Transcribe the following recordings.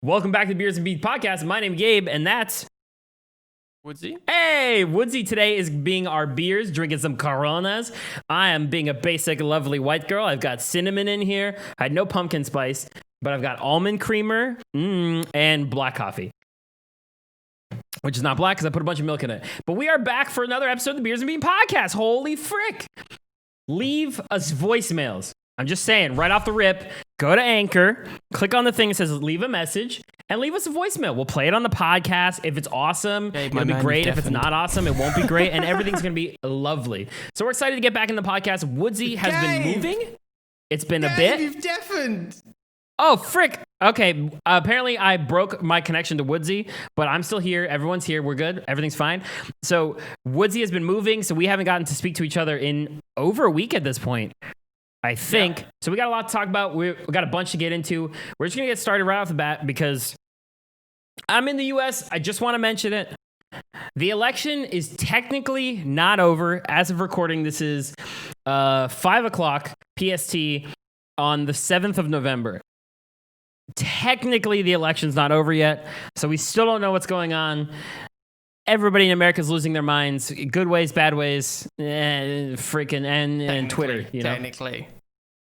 Welcome back to the Beers and Beats podcast. My name's Gabe, and that's Woodzy. Hey, Woodzy today is being our beers, drinking some Coronas. I am being a basic, lovely white girl. I've got cinnamon in here. I had no pumpkin spice, but I've got almond creamer and black coffee, which is not black because I put a bunch of milk in it. But we are back for another episode of the Beers and Beats podcast. Holy frick. Leave us voicemails. I'm just saying, right off the rip, go to Anchor, click on the thing that says leave a message, and leave us a voicemail. We'll play it on the podcast. If it's awesome, it'll be great. If it's not awesome, it won't be great, and everything's going to be lovely. So we're excited to get back in the podcast. Woodzy has been moving. It's been a bit. You've deafened. Oh, frick. Okay, apparently I broke my connection to Woodzy, but I'm still here. Everyone's here. We're good. Everything's fine. So Woodzy has been moving, so we haven't gotten to speak to each other in over a week at this point, I think. Yeah. So we got a lot to talk about. We got a bunch to get into. We're just going to get started right off the bat because I'm in the U.S. I just want to mention it. The election is technically not over. As of recording, this is 5 o'clock PST on the 7th of November. Technically, the election's not over yet, so we still don't know what's going on. Everybody in America is losing their minds. Good ways, bad ways, freaking, and Twitter, you know? Technically.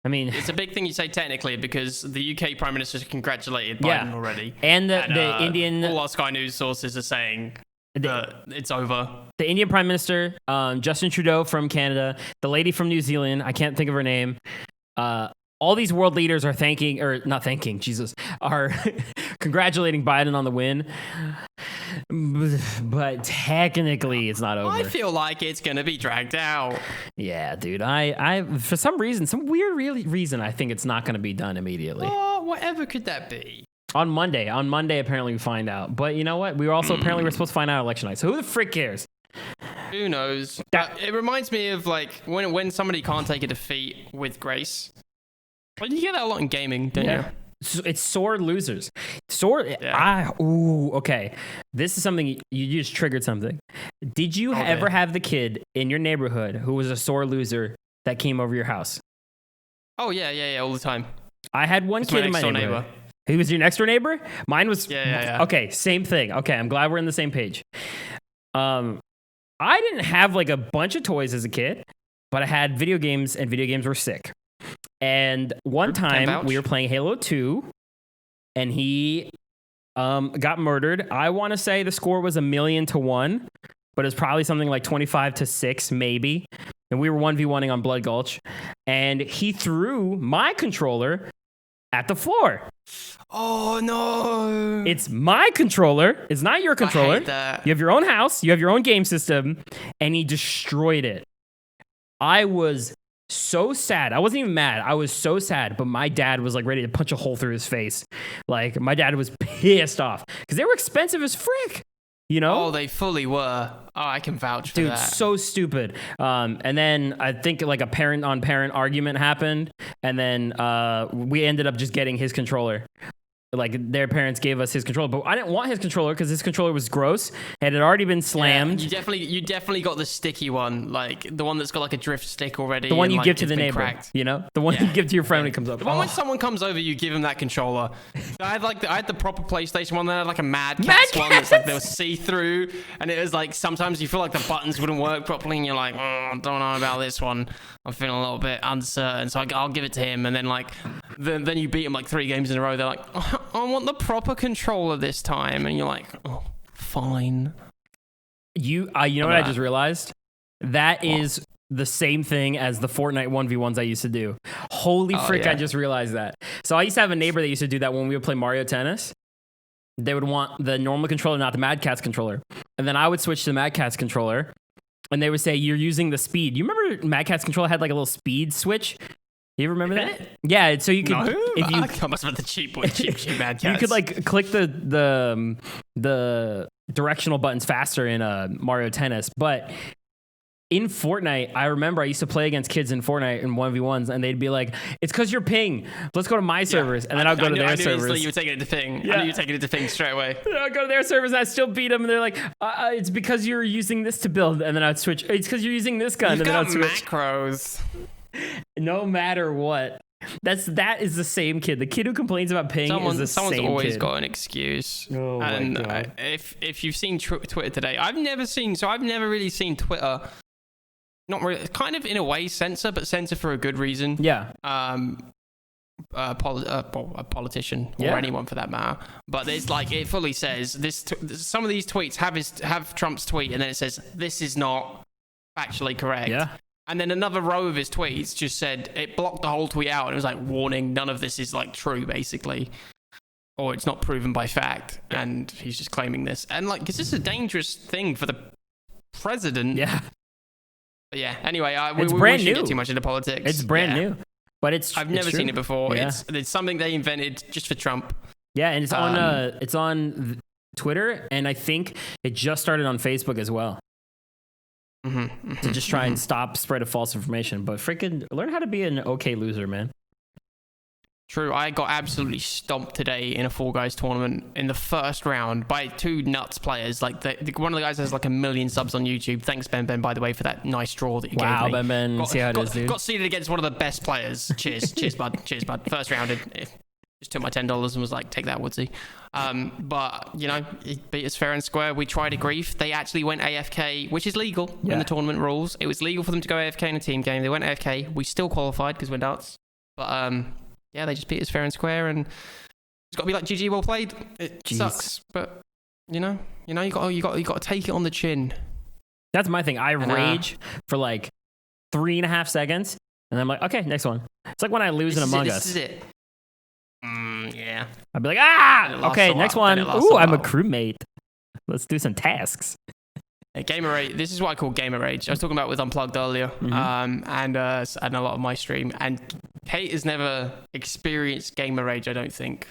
I mean, it's a big thing you say technically because the UK Prime Minister congratulated Biden already. And the Indian... All our Sky News sources are saying it's over. The Indian Prime Minister, Justin Trudeau from Canada, the lady from New Zealand, I can't think of her name, all these world leaders are are congratulating Biden on the win. But technically, it's not over. I feel like it's going to be dragged out. Yeah, dude. I for some reason, some weird reason, I think it's not going to be done immediately. Oh, whatever could that be? On Monday, apparently we find out. But you know what? We were also apparently we're supposed to find out election night. So who the frick cares? Who knows? It reminds me of like when somebody can't take a defeat with grace. Well, you get that a lot in gaming, don't you? It's sore losers. Okay. This is something you just triggered something. Did you ever have the kid in your neighborhood who was a sore loser that came over your house? Oh yeah, all the time. I had one kid in my neighborhood. He was your next door neighbor? Mine was Okay, same thing. Okay, I'm glad we're on the same page. I didn't have like a bunch of toys as a kid, but I had video games, and video games were sick. And one time we were playing Halo 2 and he got murdered. I want to say the score was 1,000,000-1, but it's probably something like 25-6, maybe. And we were 1v1ing on Blood Gulch. And he threw my controller at the floor. Oh, no. It's my controller. It's not your controller. I hate that. You have your own house. You have your own game system. And he destroyed it. I was so sad. I wasn't even mad. I was so sad, but my dad was like ready to punch a hole through his face. Like my dad was pissed off because they were expensive as frick, you know? Oh, they fully were. Oh, I can vouch for that. Dude, so stupid. And then I think like a parent on parent argument happened, and then we ended up just getting his controller. Like their parents gave us his controller, but I didn't want his controller because his controller was gross and it had already been slammed. Yeah, you definitely got the sticky one, like the one that's got like a drift stick already. The one you like, give to the neighbor, cracked. You know, the one you give to your friend when he comes up. The one when someone comes over, you give him that controller. I had the proper PlayStation one. That had like a Mad Catz one that's like they were see through, and it was like sometimes you feel like the buttons wouldn't work properly, and you're like, I don't know about this one. I'm feeling a little bit uncertain, so I'll give it to him, and then like then you beat him like 3 games in a row. They're like, I want the proper controller this time, and you're like, oh, fine. You know what I just realized? That is the same thing as the Fortnite 1v1s I used to do. Holy frick, I just realized that. So I used to have a neighbor that used to do that when we would play Mario Tennis. They would want the normal controller, not the Mad Catz controller. And then I would switch to the Mad Catz controller, and they would say, you're using the speed. You remember Mad Catz controller had like a little speed switch? You remember that? Yeah, so you could if you I must have the cheap Mad Catz. You could like click the directional buttons faster in Mario Tennis, but in Fortnite, I remember I used to play against kids in Fortnite in 1v1s, and they'd be like, it's because you're ping. Let's go to my servers. And then I'll go to their servers. You were taking it to ping. Yeah. I knew you were taking it to ping straight away. I'll go to their servers, and I still beat them. And they're like, it's because you're using this to build. And then I'd switch. It's because you're using this gun. You've and then got I'd switch. macros. No matter what. That is the same kid. The kid who complains about ping is the same kid. Someone's always got an excuse. Oh and my God. If you've seen Twitter today, I've never really seen Twitter. Not really, kind of in a way censor, but censor for a good reason. Yeah. A politician or anyone for that matter, but it's like it fully says this. Some of these tweets have Trump's tweet, and then it says this is not factually correct. Yeah. And then another row of his tweets just said it blocked the whole tweet out, and it was like warning, none of this is like true, basically, or it's not proven by fact, and he's just claiming this, and like it's just a dangerous thing for the president. Yeah. But yeah. Anyway, we brand shouldn't new. get too much into politics. It's brand new. But I've never seen it before. Yeah. It's something they invented just for Trump. Yeah, and it's on Twitter, and I think it just started on Facebook as well. To just try and stop spread of false information. But freaking learn how to be an okay loser, man. True, I got absolutely stomped today in a Fall Guys tournament in the first round by two nuts players. Like one of the guys has like 1 million subs on YouTube. Thanks, Ben, by the way, for that nice draw that you gave me. Wow, Ben, see how it is, dude. Got seeded against one of the best players. Cheers, bud. Cheers, bud. First round, just took my $10 and was like, take that, Woodzy. But you know, he beat us fair and square. We tried a grief. They actually went AFK, which is legal in the tournament rules. It was legal for them to go AFK in a team game. They went AFK. We still qualified because we're nuts. But yeah, they just beat us fair and square, and it's got to be like GG, well played. It sucks, but you know, you got to take it on the chin. That's my thing. I rage for like 3.5 seconds, and I'm like, okay, next one. It's like when I lose in Among Us. This is it. Yeah. I'd be like, okay, next one. Ooh, I'm a crewmate. Let's do some tasks. Gamer rage. This is what I call gamer rage. I was talking about with Unplugged earlier, and a lot of my stream. And Kate has never experienced gamer rage, I don't think.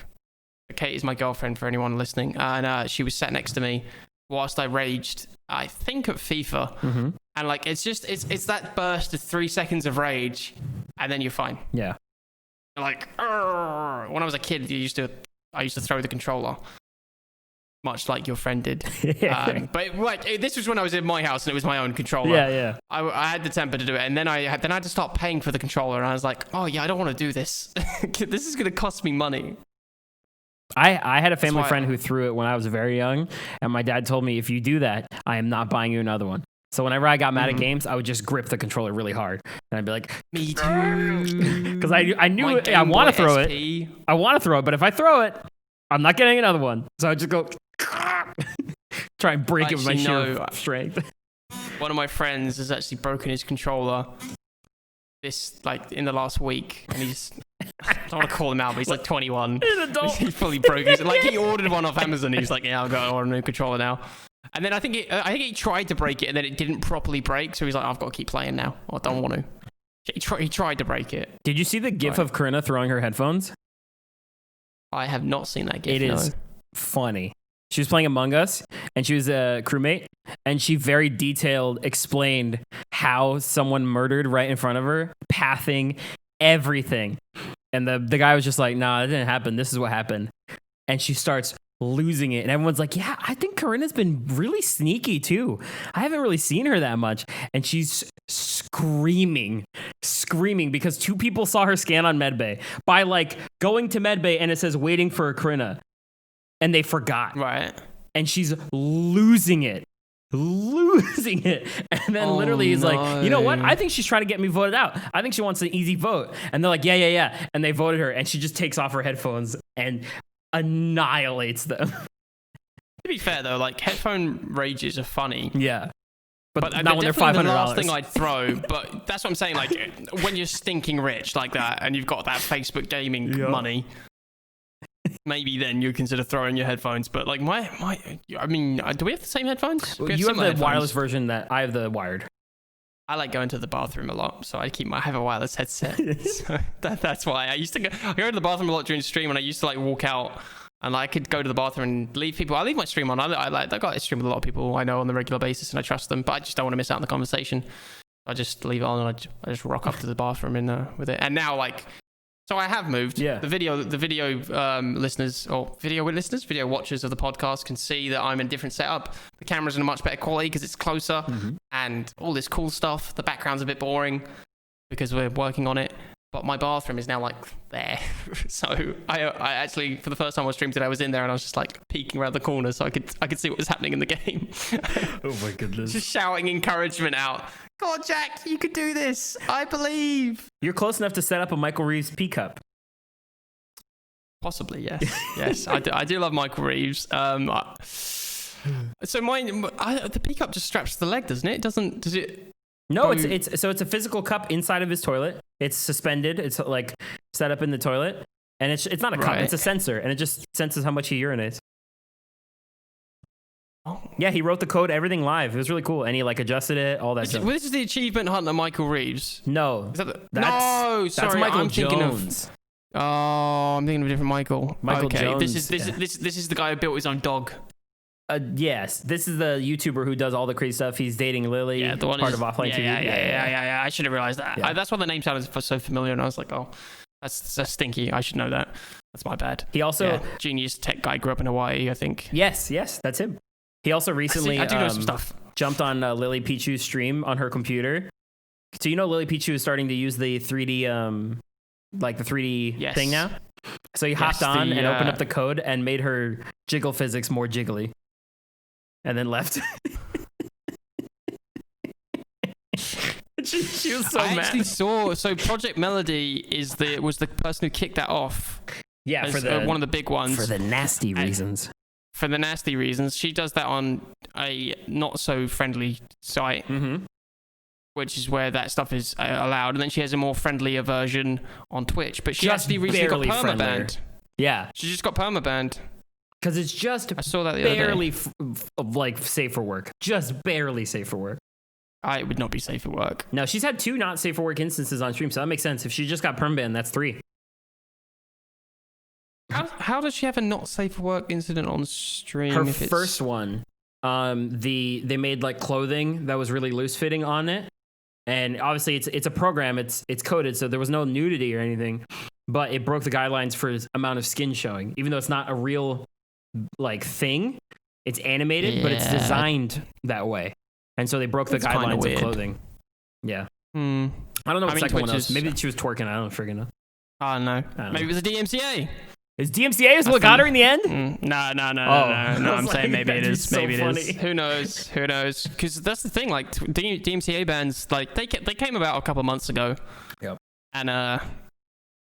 Kate is my girlfriend for anyone listening, and she was sat next to me whilst I raged. I think at FIFA, and like it's that burst of 3 seconds of rage, and then you're fine. Yeah. Like when I was a kid, I used to throw the controller. Much like your friend did. But like this was when I was in my house and it was my own controller. Yeah. I had the temper to do it, and then I had to start paying for the controller, and I was like, oh yeah, I don't want to do this. This is going to cost me money. I had a family friend who threw it when I was very young, and my dad told me, if you do that, I am not buying you another one. So whenever I got mad at games, I would just grip the controller really hard, and I'd be like, me too. Because I knew I want to throw it. I want to throw it, but if I throw it, I'm not getting another one. So I just go try and break it with my sheer strength. One of my friends has actually broken his controller in the last week, and he's I don't want to call him out, but he's like 21. He's an adult. He fully broke his, like he ordered one off Amazon. He was like, yeah, I've got to order a new controller now. And then I think he tried to break it, and then it didn't properly break. So he's like, I've got to keep playing now. I don't want to. He tried to break it. Did you see the gif of Corinna throwing her headphones? I have not seen that gif. It is funny. She was playing Among Us, and she was a crewmate, and she very detailed explained how someone murdered right in front of her, pathing everything. And the guy was just like, nah, that didn't happen. This is what happened. And she starts losing it. And everyone's like, yeah, I think Corinna's been really sneaky too. I haven't really seen her that much. And she's screaming because 2 people saw her scan on medbay by like going to medbay, and it says waiting for a Corinna. And they forgot. Right. And she's losing it. And then literally he's like, you know what? I think she's trying to get me voted out. I think she wants an easy vote. And they're like, yeah. And they voted her, and she just takes off her headphones and annihilates them. To be fair though, like headphone rages are funny. Yeah. But not when they're $500. The last thing I'd throw, but that's what I'm saying. Like when you're stinking rich like that, and you've got that Facebook gaming money, maybe then you consider throwing your headphones. But like I mean, do we have the same headphones? You have the wireless version. That I have the wired. I like going to the bathroom a lot, so I have a wireless headset. So that's why I used to go to the bathroom a lot during stream, and I used to like walk out, and I could go to the bathroom and leave people. I leave my stream on. I got a stream with a lot of people I know on the regular basis, and I trust them, but I just don't want to miss out on the conversation. I just leave it on, and I just rock up to the bathroom with it. And now like. So I have moved. Yeah. The video listeners or video watchers of the podcast can see that I'm in a different setup. The camera's in a much better quality because it's closer, and all this cool stuff. The background's a bit boring because we're working on it. but my bathroom is now like there. So I actually, for the first time I streamed today, I was in there and I was just like peeking around the corner so I could see what was happening in the game. Oh my goodness. Just shouting encouragement out. Go on, Jack, you could do this. I believe. You're close enough to set up a Michael Reeves P cup. Possibly, yes. Yes, I do love Michael Reeves. So the P cup just straps to the leg, doesn't it? Does it? No, it's a physical cup inside of his toilet. It's suspended. It's like set up in the toilet, and it's not a cup. It's a sensor, and it just senses how much he urinates. Oh. Yeah, he wrote the code, everything live. It was really cool, and he like adjusted it, all that stuff. This is the achievement hunter Michael Reeves. No, that's Michael I'm Jones. I'm thinking of a different Michael. Michael Jones. This is the guy who built his own dog. Yes, this is the YouTuber who does all the crazy stuff. He's dating Lily, the one part of Offline TV. Yeah. I should have realized that. Yeah. That's why the name sounded so familiar, and I was like, oh, that's stinky. I should know that. That's my bad. He also genius tech guy, grew up in Hawaii, I think. Yes, that's him. He also recently I do know some stuff. Jumped on Lily Pichu's stream on her computer. So Lily Pichu is starting to use the 3D, like the 3D thing now. So he hopped on and opened up the code and made her jiggle physics more jiggly. And then left. she was so mad. I actually saw. So Project Melody was the person who kicked that off. Yeah, as, one of the big ones for the nasty reasons. For the nasty reasons, she does that on a not so friendly site, which is where that stuff is allowed. And then she has a more friendlier version on Twitch. But she actually recently got permabanned. Yeah, she just got permabanned. Because it's just I saw that the barely like safe for work. Just barely safe for work. It would not be safe for work. No, she's had 2 not safe for work instances on stream, so that makes sense. If she just got perm-banned, that's 3. How does she have a not safe for work incident on stream? Her first one, they made like clothing that was really loose fitting on it, and obviously it's a program. It's coded, so there was no nudity or anything, but it broke the guidelines for amount of skin showing, even though it's not a real like thing. It's animated, but it's designed that way, and so they broke the guidelines of clothing. Yeah. I don't know what the second one was. Maybe she was twerking. I don't friggin' know. I don't know. Maybe it was a DMCA. Is DMCA what got her in the end? No. I'm saying maybe it is. Maybe it is. Who knows? Because that's the thing. Like DMCA bans, like they came about a couple months ago. Yep. And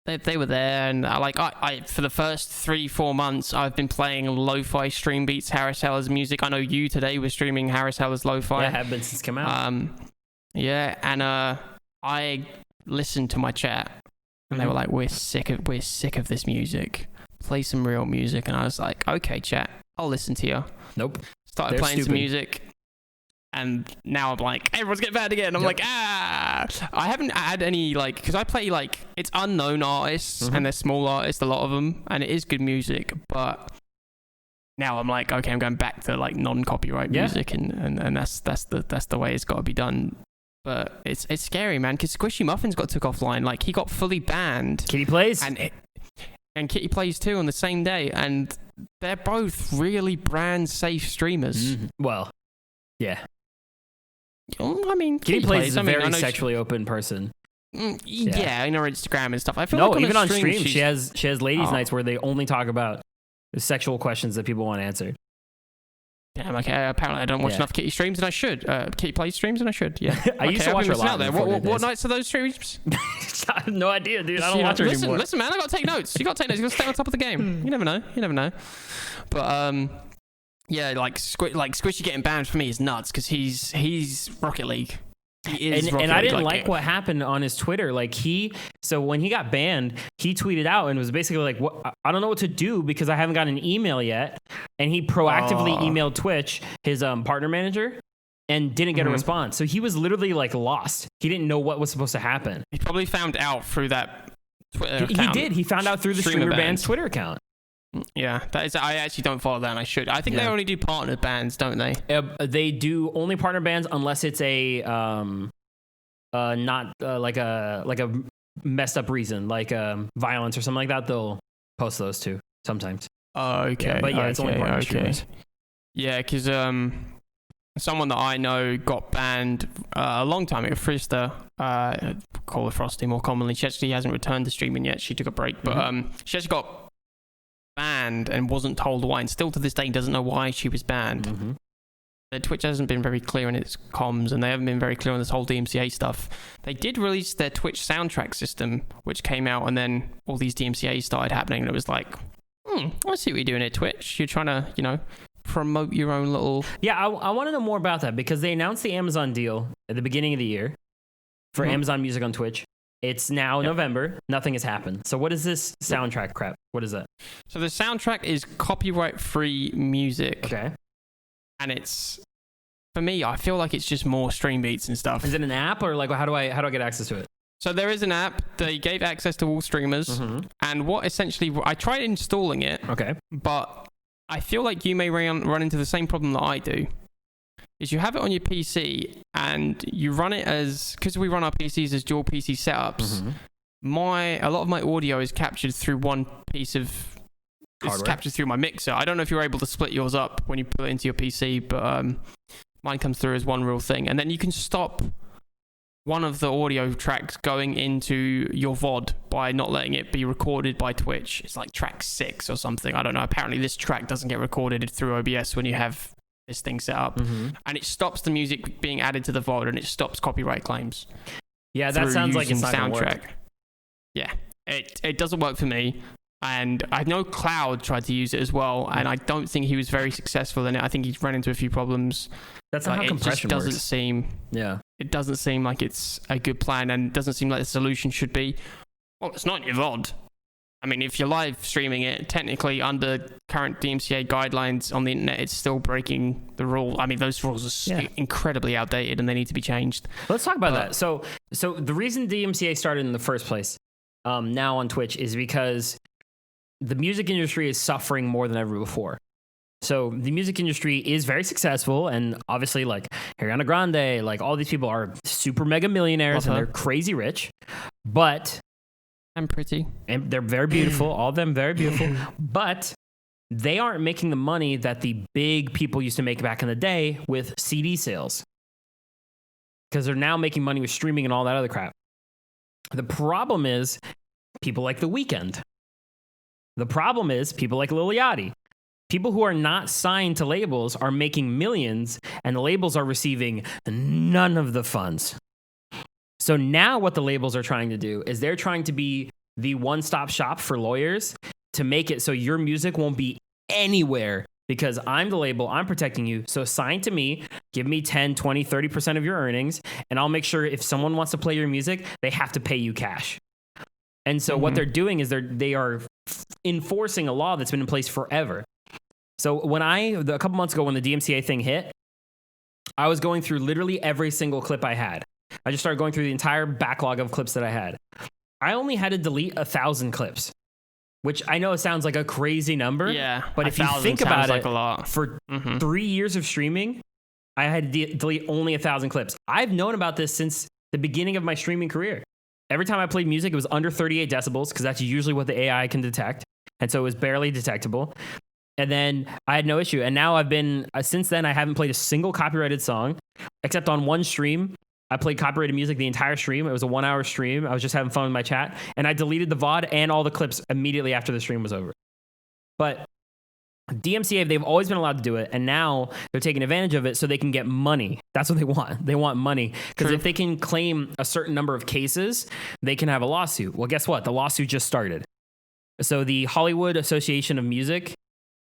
they were there, and I for the first 3-4 months I've been playing lo-fi stream beats, Harris Heller's music. I know you today were streaming Harris Heller's lo-fi. Yeah, I have been since it came out. Yeah, and I listened to my chat, and they were like, "We're sick of this music. Play some real music." And I was like, "Okay, chat, I'll listen to you." Nope. Started playing some music. And now I'm like, everyone's getting banned again. I'm like, I haven't had any, like, because I play, like, it's unknown artists, and they're small artists, a lot of them, and it is good music, but now I'm like, okay, I'm going back to, like, non-copyright music, and that's the way it's got to be done. But it's scary, man, because Squishy Muffins got took offline. Like, he got fully banned. Kitty Plays. And Kitty Plays too on the same day, and they're both really brand-safe streamers. Well, yeah. I mean, Kitty Plays is a very sexually open person. Yeah, in her Instagram and stuff. I feel like even on stream, she has ladies' nights where they only talk about the sexual questions that people want answered. Damn, okay. Apparently, I don't watch enough Kitty streams, and I should. Kitty Plays streams, and I should. Yeah, I used to watch her a lot. What nights are those streams? I have no idea, dude. I don't watch her anymore. Listen, man, I gotta take notes. You gotta take notes. You gotta stay on top of the game. You never know. But yeah, like Squishy getting banned for me is nuts because he's Rocket League. He is and I didn't like what happened on his Twitter. Like so when he got banned, he tweeted out and was basically like, "What? I don't know what to do because I haven't got an email yet." And he proactively emailed Twitch, his partner manager, and didn't get a response. So he was literally like lost. He didn't know what was supposed to happen. He probably found out through that Twitter account. He did. He found out through the streamer band's Twitter account. Yeah, that is. I actually don't follow that, and I should. I think they only do partner bans, don't they? They do only partner bans unless it's a not like a messed up reason, like violence or something like that. They'll post those too sometimes. Oh, okay. Yeah, but yeah, it's only partner streamers. Yeah, because someone that I know got banned a long time ago. Frister, call her Frosty more commonly. She actually hasn't returned to streaming yet. She took a break, but she actually got banned and wasn't told why, and still to this day doesn't know why she was banned. Twitch hasn't been very clear in its comms, and they haven't been very clear on this whole DMCA stuff. They did release their Twitch soundtrack system, which came out, and then all these DMCAs started happening, and it was like, I see what you're doing at Twitch. You're trying to, promote your own little... Yeah, I want to know more about that, because they announced the Amazon deal at the beginning of the year for Amazon Music on Twitch. It's now November. Nothing has happened. So what is this soundtrack crap? What is that? So the soundtrack is copyright-free music. Okay. And it's, for me, I feel like it's just more stream beats and stuff. Is it an app, or like how do I get access to it? So there is an app. They gave access to all streamers. And what essentially, I tried installing it. Okay. But I feel like you may run into the same problem that I do. Is you have it on your PC and you run it as, because we run our PCs as dual PC setups, a lot of my audio is captured through one piece of hardware. It's captured through my mixer. I don't know if you're able to split yours up when you put it into your PC, but mine comes through as one real thing. And then you can stop one of the audio tracks going into your VOD by not letting it be recorded by Twitch. It's like track 6 or something. I don't know. Apparently this track doesn't get recorded through OBS when you have this thing set up. And it stops the music being added to the VOD, and it stops copyright claims. Yeah, that sounds like it's not gonna work. Yeah, it doesn't work for me. And I know Cloud tried to use it as well, and I don't think he was very successful in it. I think he's run into a few problems. That's not how compression works. It doesn't seem like it's a good plan, and it doesn't seem like the solution should be, well, it's not your VOD. I mean, if you're live streaming it, technically under current DMCA guidelines on the internet, it's still breaking the rule. I mean, those rules are incredibly outdated, and they need to be changed. Let's talk about that. So the reason DMCA started in the first place now on Twitch is because the music industry is suffering more than ever before. So the music industry is very successful, and obviously like Ariana Grande, like all these people are super mega millionaires and they're crazy rich, but I'm pretty. And they're very beautiful, all of them very beautiful, but they aren't making the money that the big people used to make back in the day with CD sales, because they're now making money with streaming and all that other crap. The problem is people like The Weeknd. The problem is people like Lil Yachty. People who are not signed to labels are making millions, and the labels are receiving none of the funds. So now what the labels are trying to do is they're trying to be the one-stop shop for lawyers to make it so your music won't be anywhere, because I'm the label, I'm protecting you. So sign to me, give me 10, 20, 30% of your earnings, and I'll make sure if someone wants to play your music, they have to pay you cash. And so what they're doing is they are enforcing a law that's been in place forever. So a couple months ago when the DMCA thing hit, I was going through literally every single clip I had. I just started going through the entire backlog of clips that I had. I only had to delete 1,000 clips, which I know sounds like a crazy number. Yeah, but if you think about it, a lot. For 3 years of streaming, I had to delete only 1,000 clips. I've known about this since the beginning of my streaming career. Every time I played music, it was under 38 decibels, because that's usually what the AI can detect. And so it was barely detectable. And then I had no issue. And now since then, I haven't played a single copyrighted song, except on one stream. I played copyrighted music the entire stream. It was a 1-hour stream. I was just having fun with my chat. And I deleted the VOD and all the clips immediately after the stream was over. But DMCA, they've always been allowed to do it. And now they're taking advantage of it so they can get money. That's what they want. They want money. Because if they can claim a certain number of cases, they can have a lawsuit. Well, guess what? The lawsuit just started. So the Hollywood Association of Music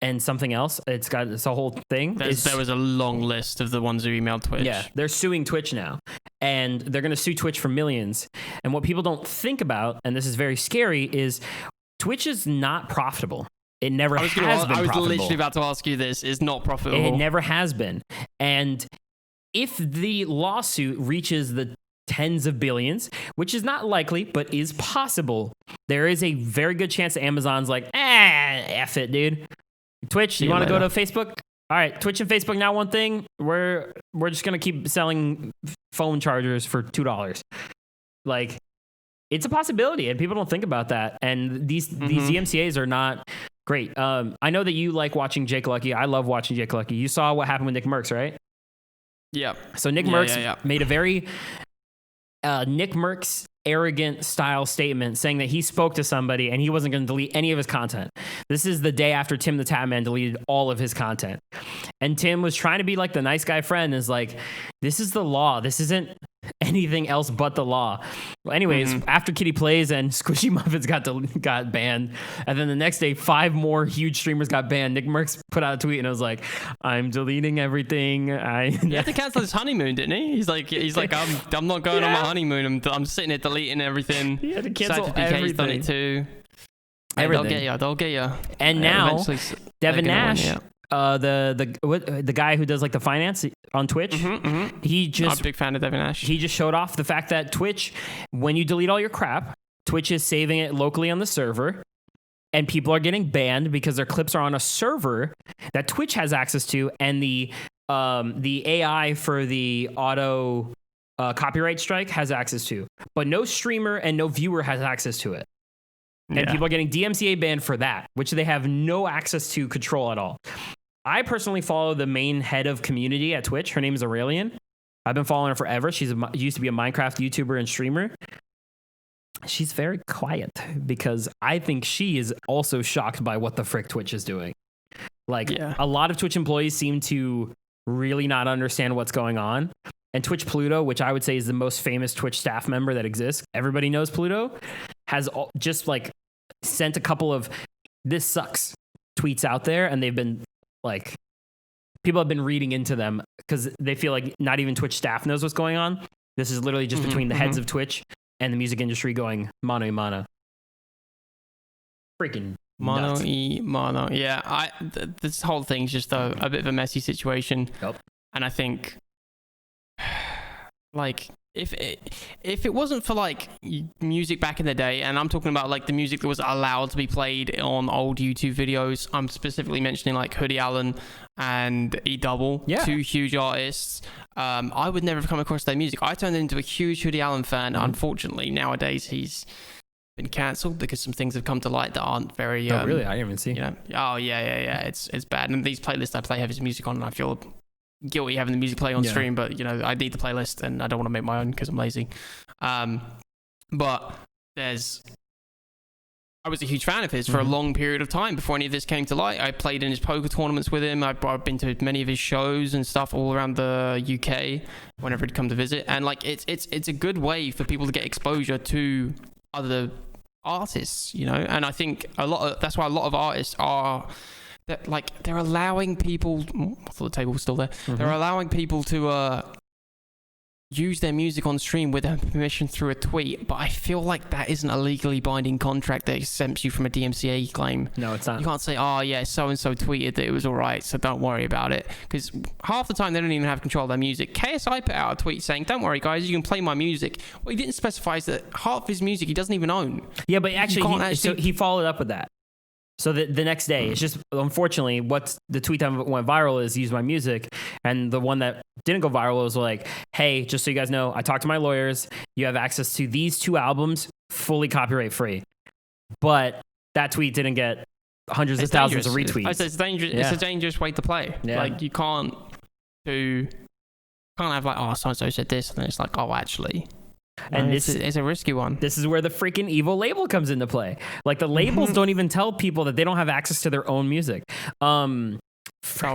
and something else, it's a whole thing. There was a long list of the ones who emailed Twitch. Yeah, they're suing Twitch now. And they're going to sue Twitch for millions. And what people don't think about, and this is very scary, is Twitch is not profitable. It never has been profitable. I was literally about to ask you this. It's not profitable. It never has been. And if the lawsuit reaches the tens of billions, which is not likely, but is possible, there is a very good chance that Amazon's like, F it, dude. Twitch, you want to go to Facebook? All right, Twitch and Facebook now one thing. We're just going to keep selling phone chargers for $2. Like, it's a possibility, and people don't think about that. And these DMCAs are not great. I know that you like watching Jake Lucky. I love watching Jake Lucky. You saw what happened with Nick Merckx, right? Yeah. So Nick Merckx made a very Nick Merckx arrogant style statement saying that he spoke to somebody and he wasn't going to delete any of his content. This is the day after Tim the Tatman deleted all of his content. And Tim was trying to be like the nice guy friend, is like, this is the law. This isn't anything else but the law. Well, anyways, after Kitty Plays and Squishy Muffins got banned, and then the next day 5 more huge streamers got banned, Nick Merckx put out a tweet and was like, I'm deleting everything. He had to cancel his honeymoon, didn't he? He's like I'm not going on my honeymoon. I'm sitting here deleting everything. He had to cancel everything. Done it too. Everything. They'll get you. And now Devin Nash, the guy who does like the finance on Twitch, I'm a big fan of Devin Nash. He just showed off the fact that Twitch, when you delete all your crap, Twitch is saving it locally on the server, and people are getting banned because their clips are on a server that Twitch has access to, and the AI for the auto copyright strike has access to, but no streamer and no viewer has access to it. And people are getting DMCA banned for that, which they have no access to control at all. I personally follow the main head of community at Twitch. Her name is Aurelian. I've been following her forever. She used to be a Minecraft YouTuber and streamer. She's very quiet because I think she is also shocked by what the frick Twitch is doing. Like, a lot of Twitch employees seem to really not understand what's going on. And Twitch Pluto, which I would say is the most famous Twitch staff member that exists, everybody knows Pluto, has just like sent a couple of "this sucks" tweets out there, and they've been like, people have been reading into them because they feel like not even Twitch staff knows what's going on. This is literally just between the heads of Twitch and the music industry going mano a mano. Freaking nuts. Mano. Yeah, this whole thing's just a bit of a messy situation. Yep. And I think, like, if it wasn't for like music back in the day, and I'm talking about like the music that was allowed to be played on old YouTube videos, I'm specifically mentioning like Hoodie Allen and E-Double, 2 huge artists. I would never have come across their music. I turned into a huge Hoodie Allen fan. Unfortunately, nowadays he's been cancelled because some things have come to light that aren't very. Oh, really? I didn't even see. You know, it's bad. And these playlists I play have his music on, and I feel guilty having the music play on stream, but you know, I need the playlist and I don't want to make my own because I'm lazy. But I was a huge fan of his for a long period of time before any of this came to light. I played in his poker tournaments with him. I've been to many of his shows and stuff all around the UK whenever he'd come to visit, and like it's a good way for people to get exposure to other artists, you know. And I think that's why a lot of artists are that, like, they're allowing people. I thought the table was still there. They're allowing people to use their music on stream with their permission through a tweet, but I feel like that isn't a legally binding contract that exempts you from a DMCA claim. No, it's not. You can't say, oh yeah, so and so tweeted that it was all right, so don't worry about it, because half the time they don't even have control of their music. KSI put out a tweet saying, don't worry guys, you can play my music. What he didn't specify is that half his music he doesn't even own. Yeah, but actually, so he followed up with that. So the next day, it's just, unfortunately, what's the tweet that went viral is use my music. And the one that didn't go viral was like, hey, just so you guys know, I talked to my lawyers. You have access to these 2 albums fully copyright free. But that tweet didn't get hundreds of thousands of retweets. It's dangerous. Yeah. It's a dangerous way to play. Yeah. Like, you can't have like, oh, so-and-so said this. And then it's like, oh, actually... And this is a risky one. This is where the freaking evil label comes into play. Like, the labels don't even tell people that they don't have access to their own music. Foul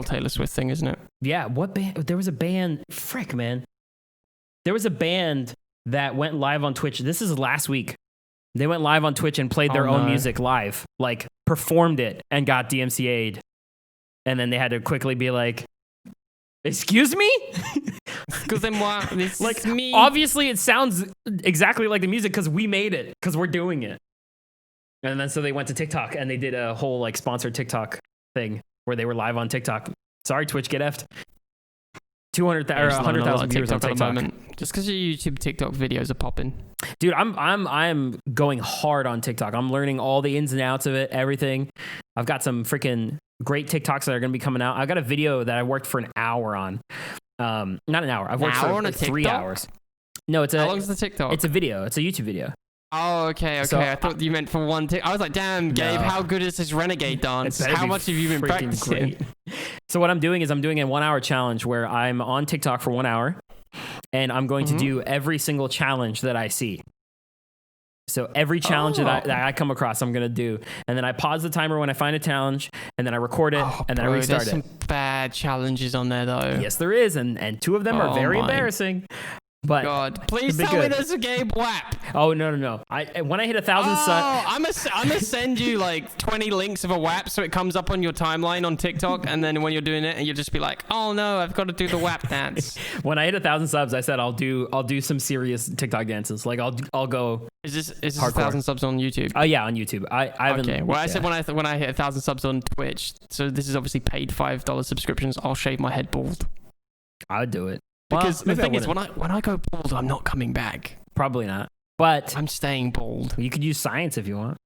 Taylor Swift thing, isn't it? Yeah. What band? There was a band. Frick, man. There was a band that went live on Twitch. This is last week. They went live on Twitch and played their own music live. Like, performed it and got DMCA'd. And then they had to quickly be like, excuse me? Because then what? This like, is me. Obviously, it sounds exactly like the music because we made it, because we're doing it. And then so they went to TikTok and they did a whole like sponsored TikTok thing where they were live on TikTok. Sorry, Twitch, get effed. 100,000 viewers on TikTok. Just because your YouTube TikTok videos are popping. Dude, I'm going hard on TikTok. I'm learning all the ins and outs of it, everything. I've got some freaking great TikToks that are going to be coming out. I got a video that I worked for an hour on. Not an hour. I've worked for like 3 hours. No, how long is the TikTok? It's a video. It's a YouTube video. Oh, okay. So, I thought you meant for one TikTok. I was like, damn, Gabe, how good is this Renegade dance? How much have you been practicing? Great. So what I'm doing is I'm doing a 1 hour challenge where I'm on TikTok for 1 hour, and I'm going to do every single challenge that I see. So every challenge that I come across, I'm going to do. And then I pause the timer when I find a challenge, and then I record it, and then I restart there's some bad challenges on there, though. Yes, there is. And 2 of them are very embarrassing. But God, please tell me there's a Gabe WAP. Oh, no. When I hit 1,000 subs... I'm going to send you like 20 links of a WAP so it comes up on your timeline on TikTok, and then when you're doing it, and you'll just be like, oh no, I've got to do the WAP dance. When I hit 1,000 subs, I said I'll do some serious TikTok dances. Like I'll go... Is this 1,000 subs on YouTube? Oh, yeah, on YouTube. I haven't... Okay, well, I said when I hit 1,000 subs on Twitch, so this is obviously paid $5 subscriptions, I'll shave my head bald. I'd do it. Because the thing is, when I go bald, I'm not coming back. Probably not. But I'm staying bald. You could use science if you want.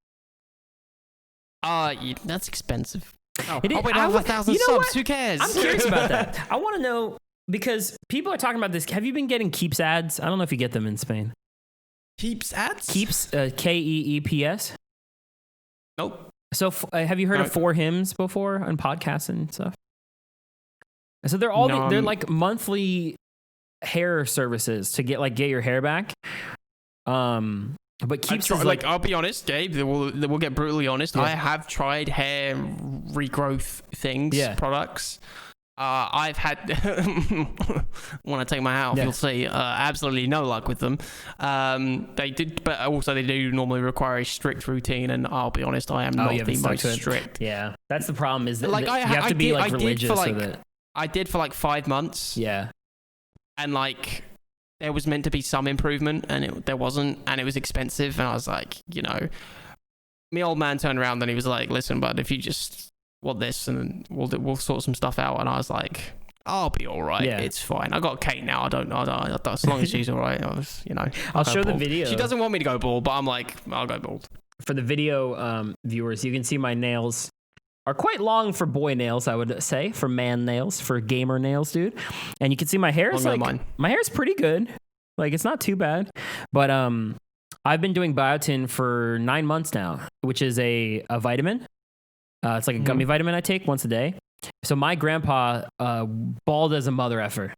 That's expensive. Oh, wait, I have 1,000 subs. What? Who cares? I'm curious about that. I want to know, because people are talking about this. Have you been getting Keeps ads? I don't know if you get them in Spain. Keeps ads? Keeps, Keeps. Nope. So have you heard of For Hymns before on podcasts and stuff? So they're all they're like monthly hair services to get your hair back. But Keeps is like, I'll be honest, Gabe, we'll get brutally honest. Yeah. I have tried hair regrowth things, products. I've had when I take my hat off, you'll see absolutely no luck with them. They did, but also they do normally require a strict routine, and I'll be honest, I am not the most strict. Yeah, that's the problem. Is that you have to be religious. I did for like 5 months. Yeah. And like, there was meant to be some improvement, and there wasn't, and it was expensive. And I was like, my old man turned around and he was like, listen, bud, if you just want this, and we'll sort some stuff out. And I was like, I'll be all right. Yeah. It's fine. I got Kate now. I don't as long as she's all right. I'll show the video. She doesn't want me to go bald, but I'm like, I'll go bald. For the video viewers, you can see my nails are quite long for boy nails, I would say, for man nails, for gamer nails, dude. And you can see my hair is my hair's pretty good. Like, it's not too bad. But I've been doing biotin for 9 months now, which is a vitamin. It's like a gummy vitamin I take once a day. So my grandpa bald as a mother effer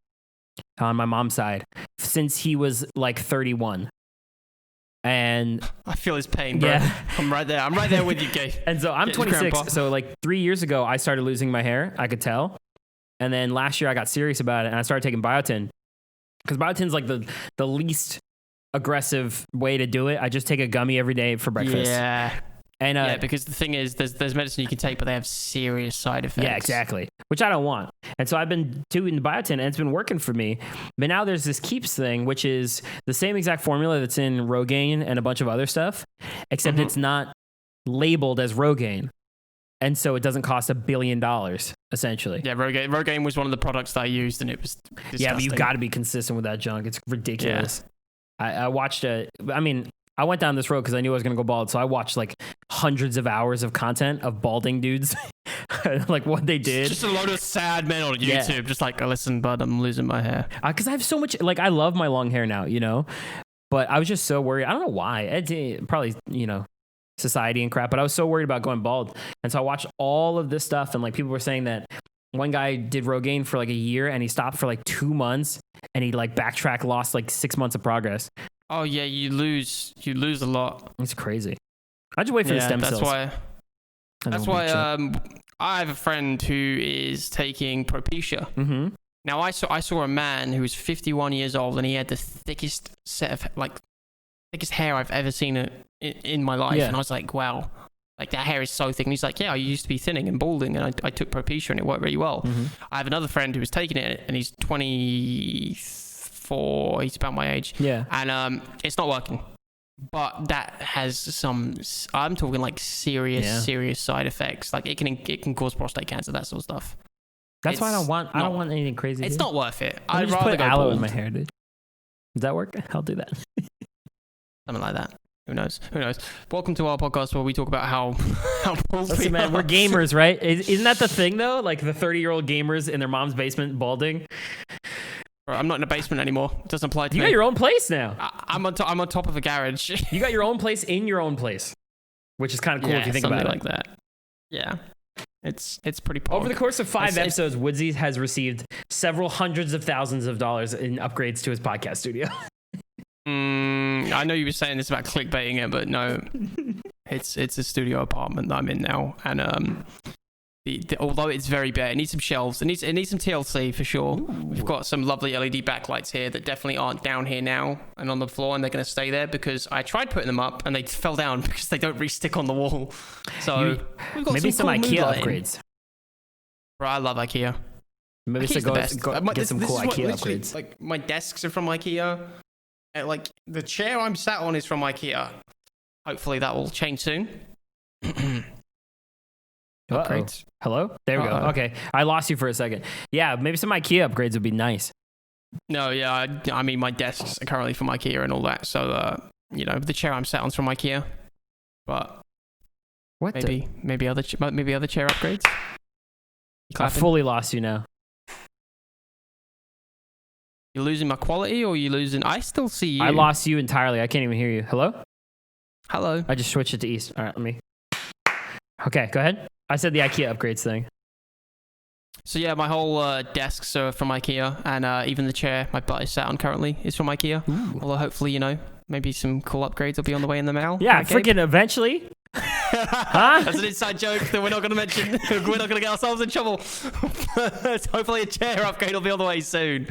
on my mom's side since he was like 31. And I feel his pain, bro. Yeah. I'm right there with you, Gabe. And so I'm 26. So like 3 years ago, I started losing my hair. I could tell. And then last year I got serious about it, and I started taking biotin, because biotin's like the least aggressive way to do it. I just take a gummy every day for breakfast. Yeah. And because the thing is, there's medicine you can take, but they have serious side effects. Yeah, exactly. Which I don't want. And so I've been doing the biotin, and it's been working for me. But now there's this Keeps thing, which is the same exact formula that's in Rogaine and a bunch of other stuff, except it's not labeled as Rogaine. And so it doesn't cost $1 billion, essentially. Yeah, Rogaine was one of the products that I used, and it was disgusting. Yeah, but you've got to be consistent with that junk. It's ridiculous. Yeah. I watched I went down this road because I knew I was going to go bald. So I watched like hundreds of hours of content of balding dudes, like what they did. Just a load of sad men on YouTube. Just like, listen, bud, I'm losing my hair. Because I have so much, I love my long hair now, but I was just so worried. I don't know why. Probably, society and crap, but I was so worried about going bald. And so I watched all of this stuff, and like people were saying that one guy did Rogaine for like a year, and he stopped for like 2 months, and he like backtracked, lost like 6 months of progress. Oh yeah, you lose a lot. It's crazy. I just wait for the stem cells. That's why I have a friend who is taking Propecia. Mm-hmm. Now I saw a man who was 51 years old, and he had the thickest thickest hair I've ever seen in my life. And I was like, wow, like that hair is so thick. And he's like, yeah, I used to be thinning and balding, and I took Propecia, and it worked really well. Mm-hmm. I have another friend who was taking it, and he's 24. He's about my age. Yeah. And it's not working. But that has some, I'm talking like serious side effects. Like it can cause prostate cancer, that sort of stuff. That's why I don't want anything crazy. It's not worth it. I'd just rather put go aloe bald. in my hair, dude. Does that work? I'll do that. Something like that. Who knows? Welcome to our podcast where we talk about how bald we are. We're gamers, right? Isn't that the thing though? Like the 30-year-old gamers in their mom's basement balding. I'm not in a basement anymore. It doesn't apply to me. You got your own place now. I'm on top of a garage. You got your own place in your own place, which is kind of cool if you think about it like that. Yeah. It's pretty pog. Over the course of 5 episodes, Woodzy has received several hundreds of thousands of dollars in upgrades to his podcast studio. I know you were saying this about clickbaiting it, but no, it's a studio apartment that I'm in now, and although it's very bare, it needs some shelves. It needs some TLC for sure. Ooh. We've got some lovely LED backlights here that definitely aren't down here now and on the floor, and they're going to stay there because I tried putting them up and they fell down because they don't re-stick on the wall. So we've got maybe some cool IKEA upgrades. Bro, I love IKEA. Maybe IKEA's go best. Get some cool IKEA upgrades. Like my desks are from IKEA. Like the chair I'm sat on is from IKEA. Hopefully that will change soon. Upgrades. Hello? There we go. Okay. I lost you for a second. Yeah, maybe some IKEA upgrades would be nice. No, yeah. I mean, my desks are currently from IKEA and all that. So, the chair I'm sat on's from IKEA. But maybe other chair upgrades. I fully lost you now. You're losing my quality, or you losing? I still see you. I lost you entirely. I can't even hear you. Hello? Hello. I just switched it to east. All right, let me. Okay, go ahead. I said the IKEA upgrades thing. So yeah, my whole desks are from IKEA, and even the chair my butt is sat on currently is from IKEA. Ooh. Although hopefully, maybe some cool upgrades will be on the way in the mail. Yeah, freaking eventually. Huh? That's an inside joke that we're not going to mention. We're not going to get ourselves in trouble. Hopefully a chair upgrade will be on the way soon.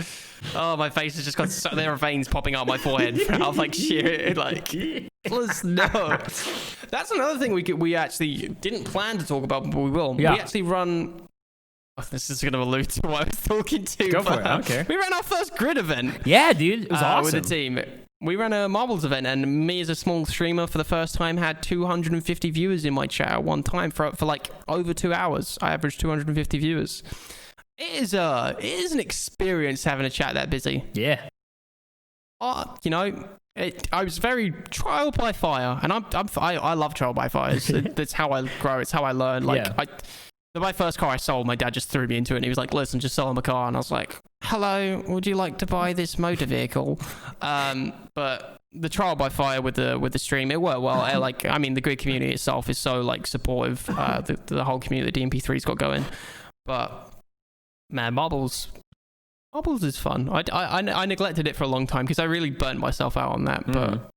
Oh, my face has just got there are veins popping out my forehead out of sheer no. That's another thing we actually didn't plan to talk about, but we will. Yeah. We actually run. Oh, this is going to allude to what I was talking to. Go for it. I don't care. We ran our first grid event. Yeah, dude, it was awesome with the team. We ran a marbles event, and me as a small streamer for the first time had 250 viewers in my chat at one time for over 2 hours. I averaged 250 viewers. It is an experience having a chat that busy. Yeah. I was very trial by fire, and I love trial by fire. That's how I grow. It's how I learn. My first car I sold, my dad just threw me into it, and he was like, "Listen, just sell him a car." And I was like, "Hello, would you like to buy this motor vehicle?" But the trial by fire with the stream, it worked well. The grid community itself is so supportive. The whole community that DMP3's got going. But man, marbles is fun. I neglected it for a long time because I really burnt myself out on that. But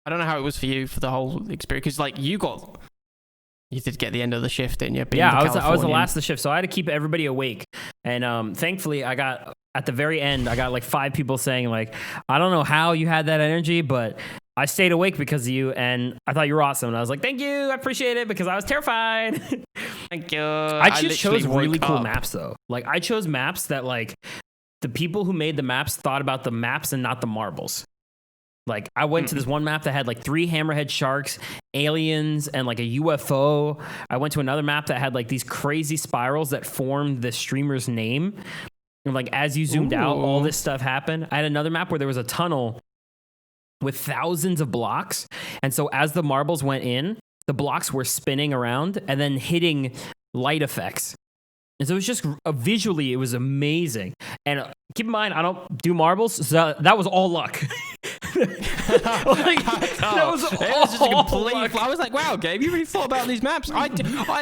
I don't know how it was for you for the whole experience, because you did get the end of the shift, didn't you? Yeah, I was the last of the shift, so I had to keep everybody awake. And thankfully, I got at the very end, I got 5 people saying I don't know how you had that energy, but I stayed awake because of you, and I thought you were awesome. And I was like, thank you, I appreciate it, because I was terrified. Thank you. I chose really cool maps, though. I chose maps that the people who made the maps thought about the maps and not the marbles. I went to this one map that had 3 hammerhead sharks, aliens, and a UFO. I went to another map that had these crazy spirals that formed the streamer's name. And as you zoomed out, all this stuff happened. I had another map where there was a tunnel with thousands of blocks. And so as the marbles went in, the blocks were spinning around and then hitting light effects. And so it was just visually, it was amazing. And keep in mind, I don't do marbles, so that was all luck. That was just a complete luck. I was like, wow, Gabe, you really thought about these maps. I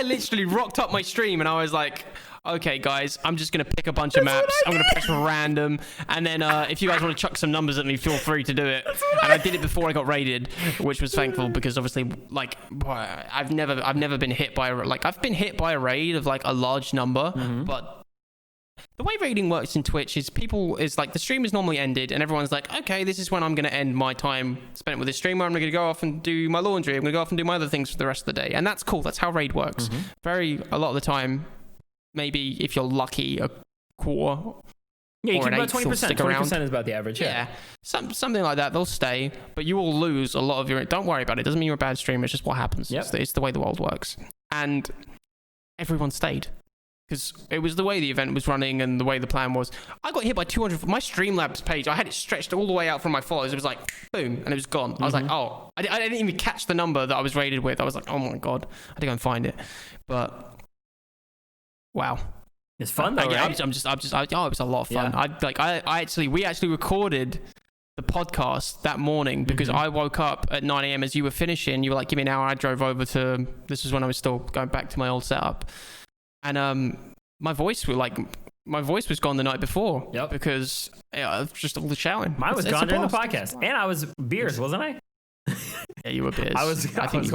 literally rocked up my stream and I was like, okay, guys, I'm just going to pick a bunch of maps. I'm going to press random. And then if you guys want to chuck some numbers at me, feel free to do it. And I did it before I got raided, which was thankful because obviously, I've never been hit by I've been hit by a raid of a large number, but the way raiding works in Twitch is the stream is normally ended and everyone's like, okay, this is when I'm going to end my time spent with this streamer. I'm going to go off and do my laundry. I'm going to go off and do my other things for the rest of the day. And that's cool. That's how raid works. A lot of the time, maybe if you're lucky, a quarter. Yeah, you keep about 20%. 20% is about the average. Yeah. Something like that. They'll stay, but you will lose a lot of your. Don't worry about it. It doesn't mean you're a bad streamer. It's just what happens. Yep. It's the way the world works. And everyone stayed because it was the way the event was running and the way the plan was. I got hit by 200. My Streamlabs page, I had it stretched all the way out from my followers. It was boom, and it was gone. I was like, oh, I didn't even catch the number that I was rated with. I was like, oh my God, I had to go and find it. But wow. It's fun though, right? It was a lot of fun. Yeah. We actually recorded the podcast that morning because I woke up at 9 a.m. as you were finishing. You were like, give me an hour. I drove over to, this was when I was still going back to my old setup. And my voice was gone the night before. Yep. Because just all the shouting. Mine was gone during the podcast. And I was beers, wasn't I? Yeah, you were beers. I think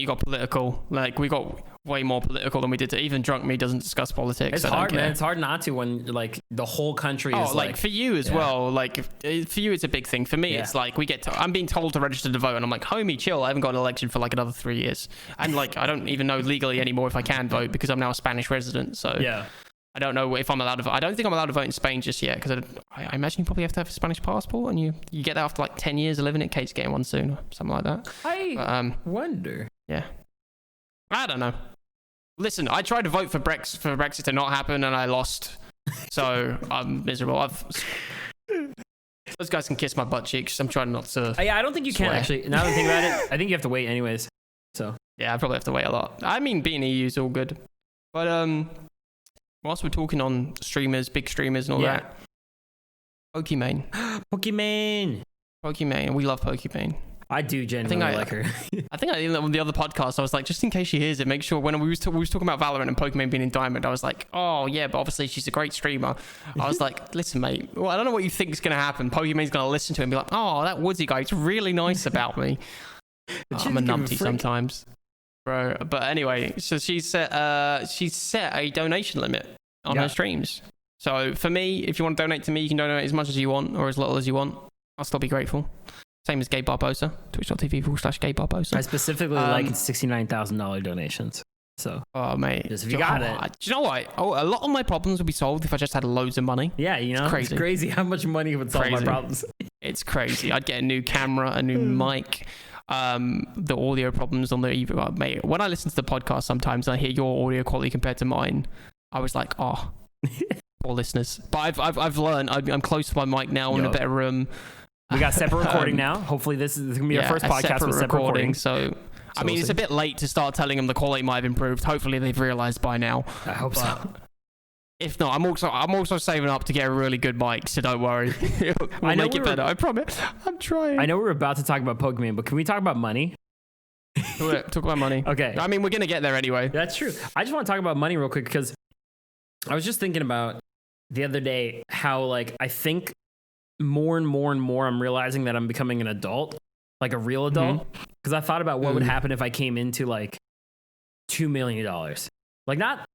you got political. Like, we got way more political than we did. Even drunk me doesn't discuss politics. It's hard, man. It's hard not to when like the whole country is like for you as well. Like for you, it's a big thing. For me, it's like I'm being told to register to vote, and I'm like, homie, chill. I haven't got an election for like another 3 years, and like I don't even know legally anymore if I can vote because I'm now a Spanish resident. So yeah. I don't know if I'm allowed to vote. I don't think I'm allowed to vote in Spain just yet because I imagine you probably have to have a Spanish passport and you get that after like 10 years of living it. Kate's getting one soon or something like that. I wonder. Yeah. I don't know. Listen, I tried to vote for Brexit to not happen and I lost. So I'm miserable. Those guys can kiss my butt cheeks. I'm trying not to. Yeah, I don't think you can actually. Now that I think about it, I think you have to wait anyways. So yeah, I probably have to wait a lot. I mean, being EU is all good. But whilst we're talking on streamers, big streamers and all that, Pokimane. Pokimane. We love Pokimane. I do genuinely like her. I think on the other podcast, I was like, just in case she hears it, make sure when we was talking about Valorant and Pokimane being in Diamond, I was like, oh yeah, but obviously she's a great streamer. I was like, listen, mate, well, I don't know what you think is going to happen. Pokimane's going to listen to it and be like, oh, that Woodzy guy's really nice about me. I'm a numpty sometimes, bro. But anyway, so she's set a donation limit on her streams. So for me, if you want to donate to me, you can donate as much as you want or as little as you want. I'll still be grateful. Same as Gabe Barbosa, twitch.tv/Gabe Barbosa. I specifically like $69,000 donations. So, oh mate, just if you got it. Do you know what? A lot of my problems would be solved if I just had loads of money. Yeah, you know, it's crazy how much money would solve my problems. It's crazy. I'd get a new camera, a new mic. The audio problems on the mate. When I listen to the podcast, sometimes I hear your audio quality compared to mine. I was like, oh, poor listeners. But I've learned. I'm close to my mic now in a better room. We got separate recording now. Hopefully this is going to be our first podcast with separate recording. So I mean, it's a bit late to start telling them the quality might have improved. Hopefully they've realized by now. I hope so. If not, I'm also saving up to get a really good mic, so don't worry. We'll make it better. I promise. I'm trying. I know we're about to talk about Pokimane, but can we talk about money? Talk about money. Okay. I mean, we're going to get there anyway. That's true. I just want to talk about money real quick because I was just thinking about the other day how like I think more and more I'm realizing that I'm becoming an adult, like a real adult, because I thought about what would happen if I came into like $2 million. Like not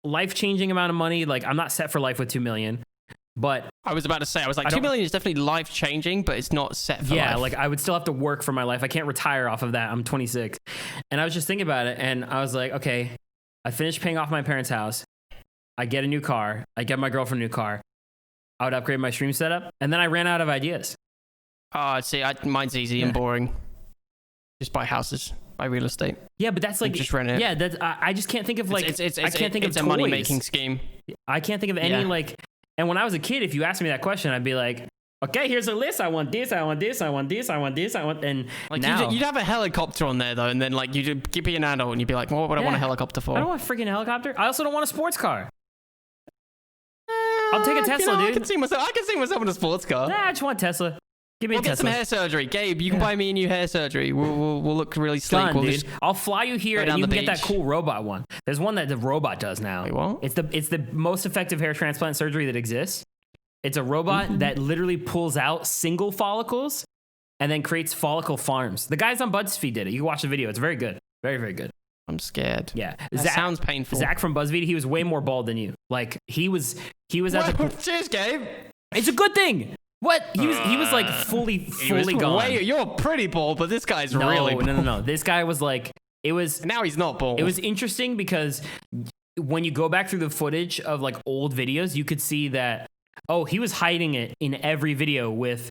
life-changing amount of money. Like I'm not set for life with 2 million, but I was about to say, I was like, 2 million is definitely life-changing, but it's not set for life. Yeah, like I would still have to work for my life. I can't retire off of that. I'm 26. And I was just thinking about it and I was like, okay, I finished paying off my parents' house. I get a new car. I get my girlfriend a new car. I would upgrade my stream setup. And then I ran out of ideas. Oh, see, mine's easy and boring. Just buy houses, buy real estate. Yeah, but that's like just rent it. Yeah, that's I just can't think of like I can't think of it's a money making scheme. I can't think of any like. And when I was a kid, if you asked me that question, I'd be like, okay, here's a list. I want this. I want this. I want this. I want this. I want. And like now you'd have a helicopter on there though, and then like you'd be an adult and you'd be like, well, what would I want a helicopter for? I don't want a freaking helicopter. I also don't want a sports car. I'll take a Tesla, dude. I can see myself in a sports car. Nah, I just want a Tesla. Give me a Tesla. Get some hair surgery, Gabe. You can buy me a new hair surgery. We'll look really sleek. Dude. I'll fly you here and you can get that cool robot one. There's one that the robot does now. Wait, what? It's the most effective hair transplant surgery that exists. It's a robot that literally pulls out single follicles and then creates follicle farms. The guys on BuzzFeed did it. You can watch the video. It's very good. Very, very good. I'm scared. Yeah, that sounds painful. Zach from BuzzFeed, he was way more bald than you. Like he was at the. Cheers, Gabe. It's a good thing. What he was like fully gone. You're pretty bald, but this guy's really bald. No. This guy was like it was. Now he's not bald. It was interesting because when you go back through the footage of like old videos, you could see that he was hiding it in every video with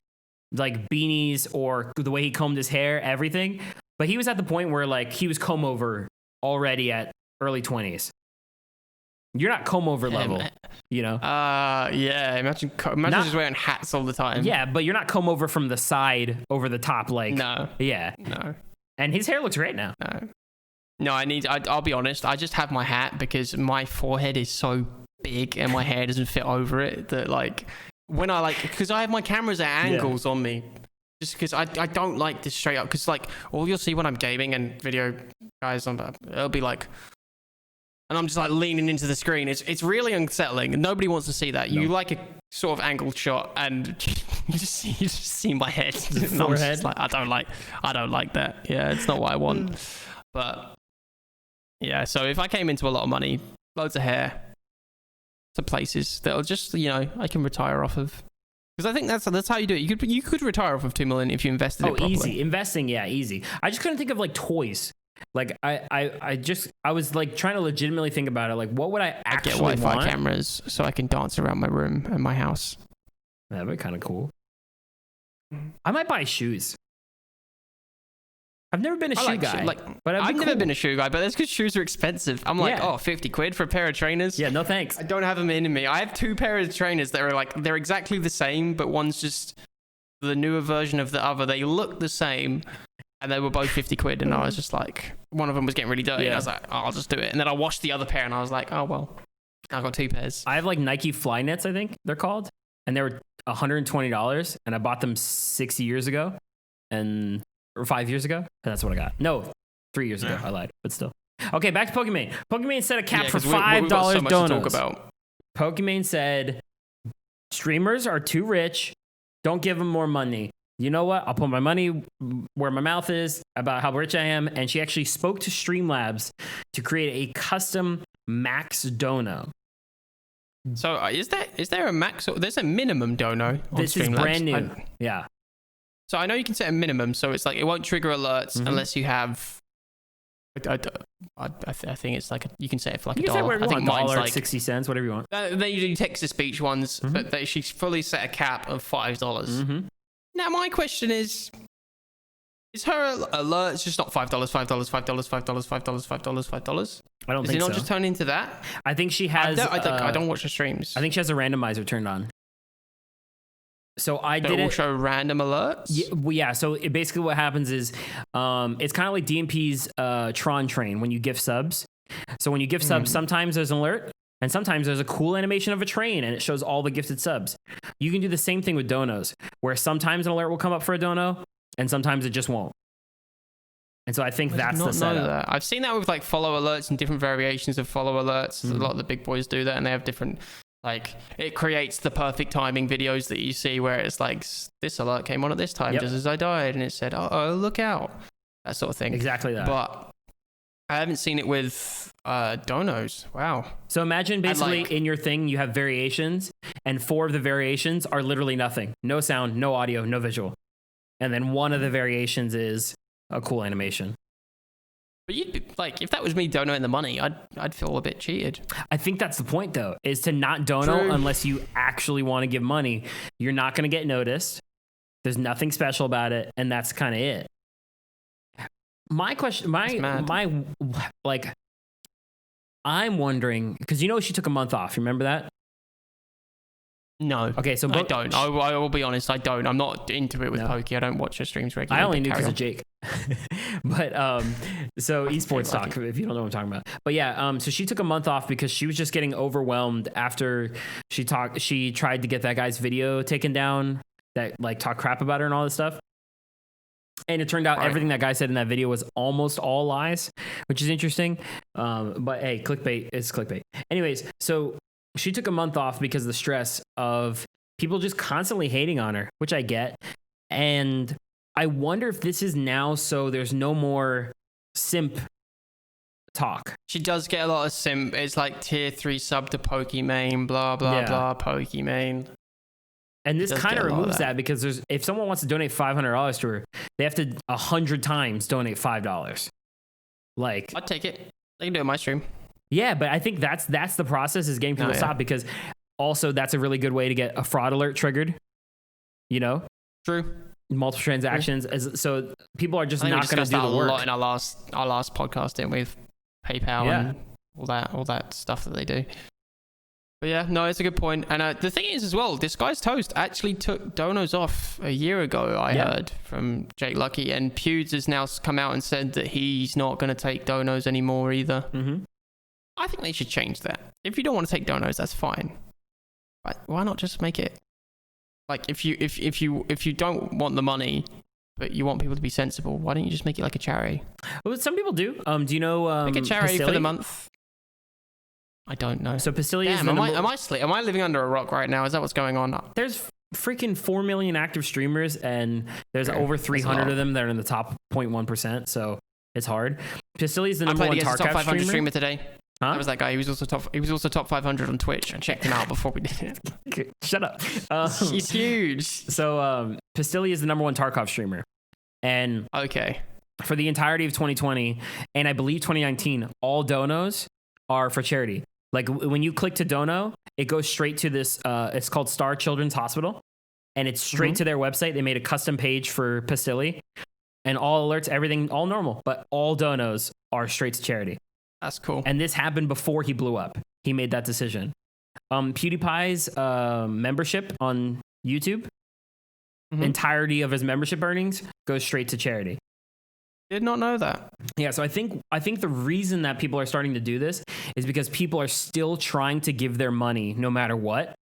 like beanies or the way he combed his hair, everything. But he was at the point where like he was comb over already at early 20s. You're not comb over level, you know? Yeah. Imagine just wearing hats all the time. Yeah, but you're not comb over from the side over the top, like. No. Yeah. No. And his hair looks great now. No, I'll be honest. I just have my hat because my forehead is so big and my hair doesn't fit over it that like when I because I have my cameras at angles on me, just because I don't like this straight up. Because like all you'll see when I'm gaming and video guys, it'll be like, and I'm just like leaning into the screen. It's really unsettling, and nobody wants to see that. No. You like a sort of angled shot, and you just see my head. And I'm just like, I don't like that. Yeah, it's not what I want. But yeah, so if I came into a lot of money, loads of hair, some places that'll just I can retire off of. Because I think that's how you do it. You could retire off of $2 million if you invested it properly. Easy investing, easy. I just couldn't think of like toys. Like I was like trying to legitimately think about it. Like, what would I actually get Wi-Fi want? cameras so I can dance around my room and my house. That'd be kind of cool. I might buy shoes. I've never been a shoe guy. But I've never been a shoe guy, but that's because shoes are expensive. I'm like, $50 for a pair of trainers. Yeah, no thanks. I don't have them in me. I have 2 pairs of trainers that are like, they're exactly the same, but one's just the newer version of the other. They look the same. And they were both $50, and I was just like, one of them was getting really dirty. And I was like, I'll just do it. And then I washed the other pair, and I was like, oh well, I got 2 pairs. I have like Nike Flyknits, I think they're called, and they were $120, and I bought them 6 years ago, or 5 years ago, and that's what I got. No, 3 years ago. I lied, but still. Okay, back to Pokimane. Pokimane set a cap for $5 donos. Pokimane said, streamers are too rich. Don't give them more money. You know what? I'll put my money where my mouth is about how rich I am. And she actually spoke to Streamlabs to create a custom max dono. So is there a max? There's a minimum dono on This Streamlabs. Is brand new. Yeah. So I know you can set a minimum. So it's like it won't trigger alerts unless you have. I think it's like you can set it for like $1. I think mine's like 60 cents, whatever you want. They do text-to-speech ones, but she's fully set a cap of $5. Now, my question is her alerts just not $5, $5, $5, $5, $5, $5? I don't think so. Is it not just turned into that? I think she has... I don't watch the streams. I think she has a randomizer turned on. So it will show random alerts? Yeah, so basically what happens is it's kind of like DMP's Tron train when you gift subs. So when you gift subs, sometimes there's an alert. And sometimes there's a cool animation of a train and it shows all the gifted subs. You can do the same thing with donos, where sometimes an alert will come up for a dono and sometimes it just won't. And so I think that's the setup. That. I've seen that with like follow alerts and different variations of follow alerts. A lot of the big boys do that, and they have different, like, it creates the perfect timing videos that you see where it's like, this alert came on at this time just as I died, and it said, oh, look out. That sort of thing. Exactly that. But I haven't seen it with donos. Wow. So imagine basically in your thing, you have variations, and 4 of the variations are literally nothing. No sound, no audio, no visual. And then one of the variations is a cool animation. But you'd be, like, if that was me donating the money, I'd feel a bit cheated. I think that's the point, though, is to not dono unless you actually want to give money. You're not going to get noticed. There's nothing special about it, and that's kind of it. My question, I'm wondering, because she took a month off. Remember that? No. Okay, so I don't. I will be honest, I don't. I'm not into it with Pokey. I don't watch her streams regularly. I only knew because of Jake. But so esports talk, if you don't know what I'm talking about. But yeah, so she took a month off because she was just getting overwhelmed after she tried to get that guy's video taken down that like talked crap about her and all this stuff. And it turned out everything that guy said in that video was almost all lies, which is interesting. But hey, clickbait is clickbait. Anyways, so she took a month off because of the stress of people just constantly hating on her, which I get. And I wonder if this is now so there's no more simp talk. She does get a lot of simp. It's like tier 3 sub to Pokimane, blah, blah, blah, Pokimane. And this kind of removes that because if someone wants to donate $500 to her, they have to 100 times donate $5. Like, I'd take it. They can do it on my stream. Yeah, but I think that's the process is getting people to stop, because also that's a really good way to get a fraud alert triggered. True. Multiple transactions, so people are just not going to do the work. A lot in our last podcast, didn't we? With PayPal and all that stuff that they do. But yeah, no, it's a good point. And the thing is as well, Disguised Toast actually took donos off a year ago, I heard from Jake Lucky, and Pewds has now come out and said that he's not going to take donos anymore either. I think they should change that. If you don't want to take donos, that's fine. But why not just make it Like if you don't want the money, but you want people to be sensible, why don't you just make it like a charity? Well, some people do. Do you know Make a charity for Pastilli? the month. I don't know. So Pastilli is Damn, am I living under a rock right now? Is that what's going on? There's freaking 4 million active streamers, and there's over 300 of them that are in the top 0.1%. So it's hard. Pastilli is the number one top Tarkov 500 streamer today. Huh? That was that guy. He was also top 500 on Twitch. I checked him out before we did it. Shut up. He's huge. So Pastilli is the number one Tarkov streamer, and okay, for the entirety of 2020 and I believe 2019, all donos are for charity. Like when you click to dono, it goes straight to this. It's called Star Children's Hospital, and it's straight to their website. They made a custom page for Pastilli, and all alerts, everything, all normal, but all donos are straight to charity. That's cool. And this happened before he blew up. He made that decision. PewDiePie's membership on YouTube, entirety of his membership earnings goes straight to charity. Did not know that. Yeah, so I think the reason that people are starting to do this is because people are still trying to give their money no matter what.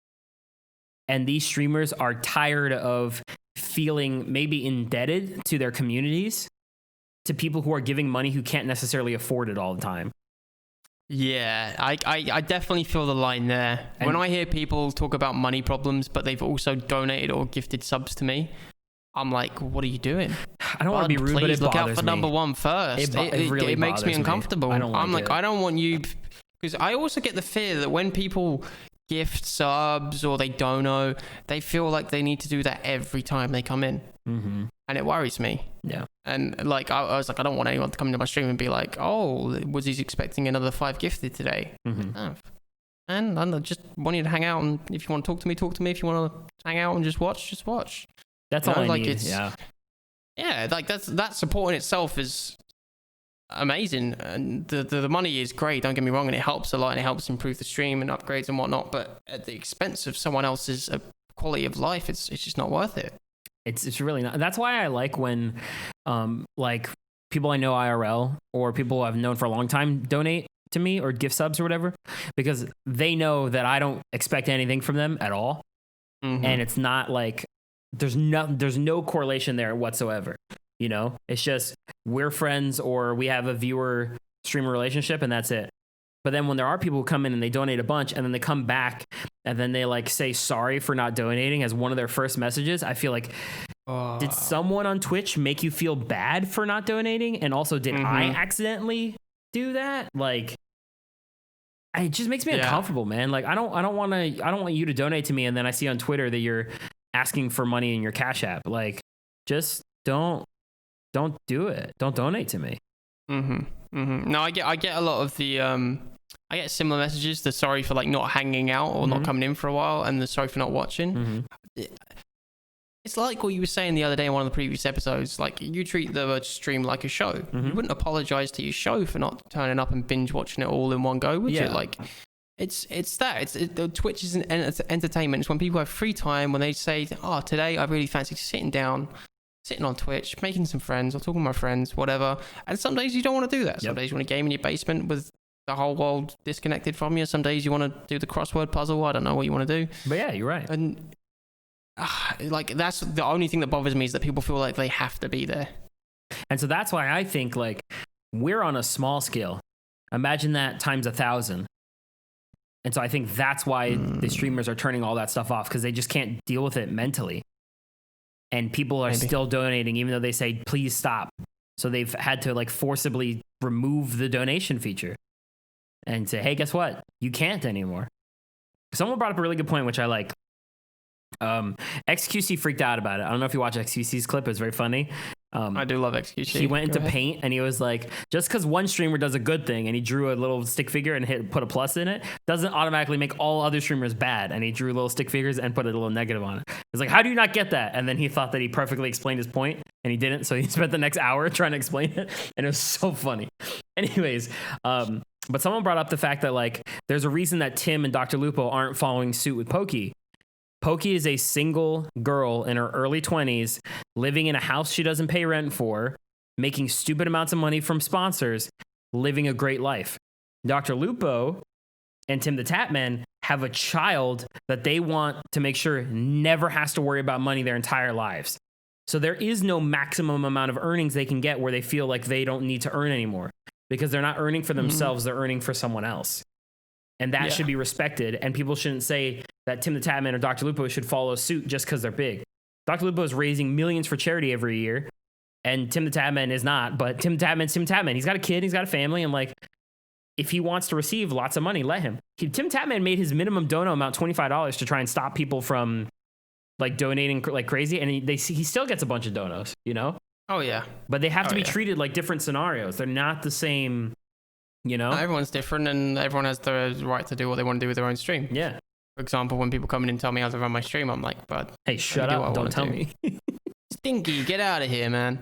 And these streamers are tired of feeling maybe indebted to their communities, to people who are giving money who can't necessarily afford it all the time. Yeah, I definitely feel the line there. And when I hear people talk about money problems, but they've also donated or gifted subs to me, I'm like, what are you doing? I don't want to be rude, but it look out for me. number one first. It makes me uncomfortable. I don't like I'm like, it. I don't want you, because I also get the fear that when people gift subs or they dono, they feel like they need to do that every time they come in. And it worries me. Yeah. And like I was like, I don't want anyone to come into my stream and be like, oh, Woodzy's expecting another 5 gifted today. Oh. And I just want you to hang out, and if you want to talk to me, talk to me. If you want to hang out and just watch. That's all I need. Yeah, like that support in itself is amazing, and the money is great, don't get me wrong, and it helps a lot, and it helps improve the stream and upgrades and whatnot, but at the expense of someone else's quality of life, it's just not worth it. It's really not. That's why I like when like people I know IRL or people I've known for a long time donate to me or gift subs or whatever, because they know that I don't expect anything from them at all. And it's not like there's no correlation there whatsoever. You know, it's just we're friends or we have a viewer streamer relationship, and that's it. But then when there are people who come in and they donate a bunch and then they come back and then they like say sorry for not donating as one of their first messages, I feel like, did someone on Twitch make you feel bad for not donating? And also, did I accidentally do that? Like, it just makes me uncomfortable, man. Like, I don't want you to donate to me, and then I see on Twitter that you're asking for money in your Cash App. Like, just don't do it. Don't donate to me. No, I get a lot of the I get similar messages. The sorry for like not hanging out or not coming in for a while, and the sorry for not watching. It's like what you were saying the other day in one of the previous episodes. Like, you treat the stream like a show. You wouldn't apologize to your show for not turning up and binge watching it all in one go, would you? Like, it's Twitch is an entertainment. It's when people have free time, when they say, oh, today I really fancy sitting on Twitch, making some friends, or talking to my friends, whatever. And some days you don't want to do that. Some days you want to game in your basement with the whole world disconnected from you. Some days you want to do the crossword puzzle. I don't know what you want to do. But yeah, you're right. And like, that's the only thing that bothers me, is that people feel like they have to be there. And so that's why I think, like, we're on a small scale. Imagine that times 1,000. And so I think that's why the streamers are turning all that stuff off, because they just can't deal with it mentally. And people are still donating, even though they say, please stop. So they've had to like forcibly remove the donation feature and say, hey, guess what? You can't anymore. Someone brought up a really good point, which I like. XQC freaked out about it. I don't know if you watch XQC's clip. It was very funny. I do love XQC. He went into Paint and he was like, just because one streamer does a good thing and he drew a little stick figure and put a plus in it, doesn't automatically make all other streamers bad. And he drew little stick figures and put a little negative on it. It's like, how do you not get that? And then he thought that he perfectly explained his point, and he didn't. So he spent the next hour trying to explain it, and it was so funny. Anyways, but someone brought up the fact that like there's a reason that Tim and Dr. Lupo aren't following suit with Poki. Poki is a single girl in her early 20s, living in a house she doesn't pay rent for, making stupid amounts of money from sponsors, living a great life. Dr. Lupo and Tim the Tatman have a child that they want to make sure never has to worry about money their entire lives. So there is no maximum amount of earnings they can get where they feel like they don't need to earn anymore, because they're not earning for themselves, they're earning for someone else. And that should be respected. And people shouldn't say that Tim the Tatman or Dr. Lupo should follow suit just because they're big. Dr. Lupo is raising millions for charity every year, and Tim the Tatman is not. But Tim Tatman's Tim Tatman. He's got a kid, he's got a family, and like, if he wants to receive lots of money, let him. Tim Tatman made his minimum dono amount $25 to try and stop people from like donating like crazy, and he still gets a bunch of donos, you know? Oh yeah. But they have to be treated like different scenarios. They're not the same, you know? Everyone's different, and everyone has the right to do what they want to do with their own stream. Yeah. For example, when people come in and tell me how to run my stream, I'm like, bud, hey, shut up, don't tell me. Stinky, get out of here, man.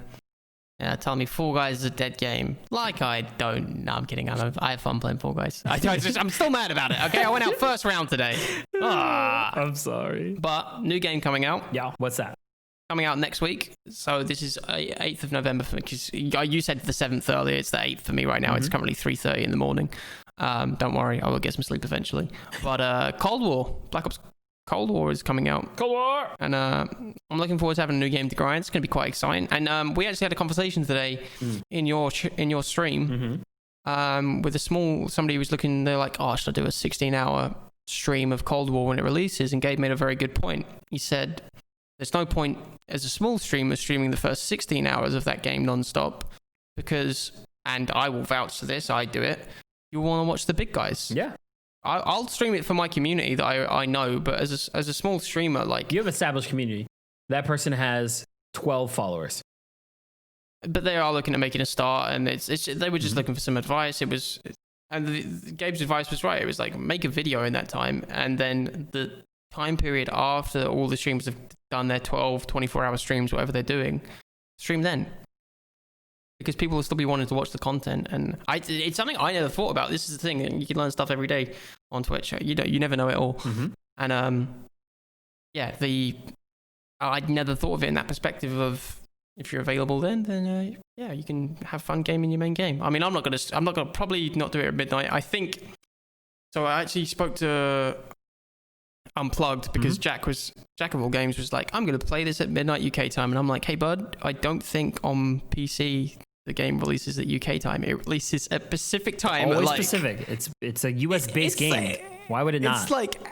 Yeah, tell me Fall Guys is a dead game. Like I don't. No, I'm kidding. I have fun playing Fall Guys. I'm still mad about it. Okay, I went out first round today. I'm sorry. But new game coming out. Yeah, what's that? Coming out next week. So this is 8th of November for me, because you said the 7th earlier. It's the 8th for me right now. It's currently 3:30 in the morning. Don't worry, I will get some sleep eventually. But Cold War, Black Ops Cold War is coming out. Cold War! And I'm looking forward to having a new game to grind. It's going to be quite exciting. And we actually had a conversation today in your stream with somebody who was looking, they're like, oh, should I do a 16-hour stream of Cold War when it releases? And Gabe made a very good point. He said, there's no point as a small streamer streaming the first 16 hours of that game non-stop, because, and I will vouch for this, I do it, you want to watch the big guys. Yeah. I'll stream it for my community that I know, but as a small streamer, like... You have established community. That person has 12 followers. But they are looking at making a start, and they were just looking for some advice. Gabe's advice was right. It was like, make a video in that time, and then the time period after all the streamers have done their 12, 24-hour streams, whatever they're doing, stream then. Because people will still be wanting to watch the content, and it's something I never thought about. This is the thing, you can learn stuff every day on Twitch. You never know it all. And I never thought of it in that perspective of, if you're available then you can have fun gaming your main game. I mean, I'm not gonna probably not do it at midnight. I think so. I actually spoke to Unplugged, because Jack of all games was like, I'm gonna play this at midnight UK time, and I'm like, hey bud, I don't think on PC the game releases at UK time. It releases at Pacific time. Always Pacific. It's a US based game. Why would it not? It's like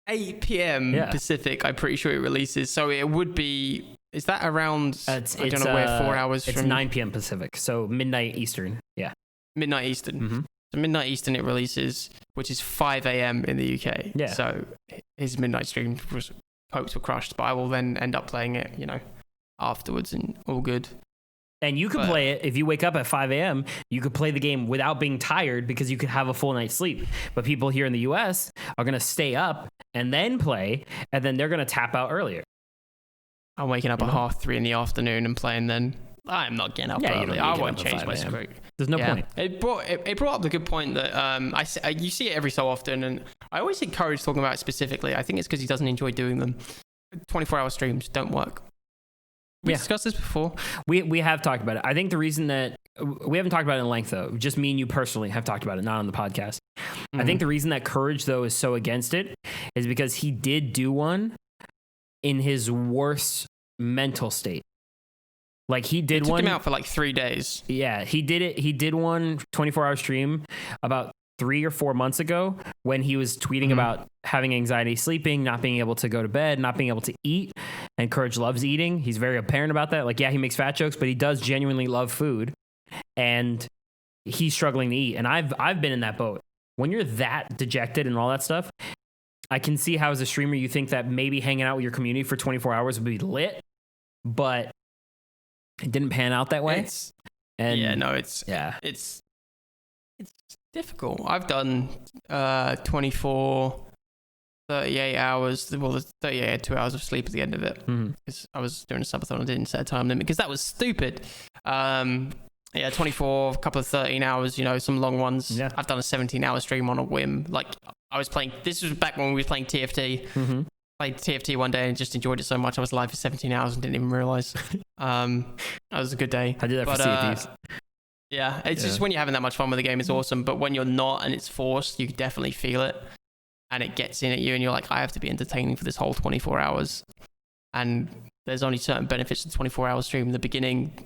8 p.m. Pacific. I'm pretty sure it releases. So it would be. Is that around? I don't know where. 4 hours. It's from 9 p.m. Pacific. So midnight Eastern. Yeah. Midnight Eastern. So midnight Eastern it releases, which is 5 a.m. in the UK. Yeah. So his midnight stream hopes were crushed, but I will then end up playing it, afterwards, and all good. And you could play it, if you wake up at 5 a.m., you could play the game without being tired, because you could have a full night's sleep. But people here in the US are going to stay up and then play, and then they're going to tap out earlier. I'm waking up at 3:30 in the afternoon and playing then. I'm not getting up early. I won't change my script. There's no point. It brought up the good point that you see it every so often, and I always encourage talking about it specifically. I think it's because he doesn't enjoy doing them. 24-hour streams don't work. We discussed this before. We have talked about it. I think the reason that we haven't talked about it in length, though, just me and you personally have talked about it, not on the podcast. I think the reason that Courage, though, is so against it is because he did do one in his worst mental state. Like he did one. Took him out for like 3 days. Yeah, he did it. He did one 24-hour stream about 3 or 4 months ago when he was tweeting about having anxiety sleeping, not being able to go to bed, not being able to eat. And Courage loves eating. He's very apparent about that. Like, yeah, he makes fat jokes, but he does genuinely love food. And he's struggling to eat. And I've been in that boat. When you're that dejected and all that stuff, I can see how as a streamer you think that maybe hanging out with your community for 24 hours would be lit, but it didn't pan out that way. It's difficult. I've done 24, 38 hours. Well, the 38 had 2 hours of sleep at the end of it. Because I was doing a subathon. I didn't set a time limit because that was stupid. 24, a couple of 13 hours, some long ones. Yeah. I've done a 17-hour stream on a whim. Like, I was playing, this was back when we were playing TFT. Played TFT one day and just enjoyed it so much. I was live for 17 hours and didn't even realize. That was a good day. I did that for Sea of Thieves. Yeah, it's just when you're having that much fun with the game, it's awesome. But when you're not and it's forced, you definitely feel it. And it gets in at you and you're like, I have to be entertaining for this whole 24 hours. And there's only certain benefits to the 24-hour stream. The beginning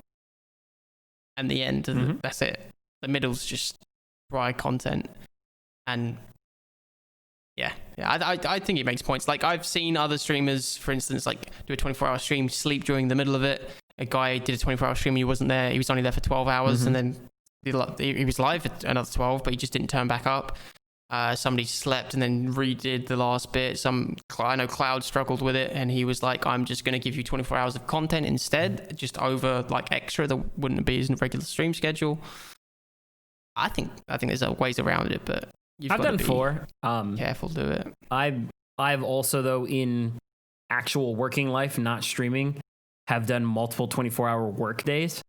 and the end, that's it. The middle's just dry content. And I think it makes points. Like, I've seen other streamers, for instance, like do a 24-hour stream, sleep during the middle of it. A guy did a 24-hour stream, he wasn't there. He was only there for 12 hours, and then he was live for another 12, but he just didn't turn back up. Somebody slept and then redid the last bit. I know Cloud struggled with it, and he was like, I'm just going to give you 24 hours of content instead, just over like extra that wouldn't be his regular stream schedule. I think there's ways around it, but I've done 4. Careful to do it. I've also, though, in actual working life, not streaming, have done multiple 24-hour work days.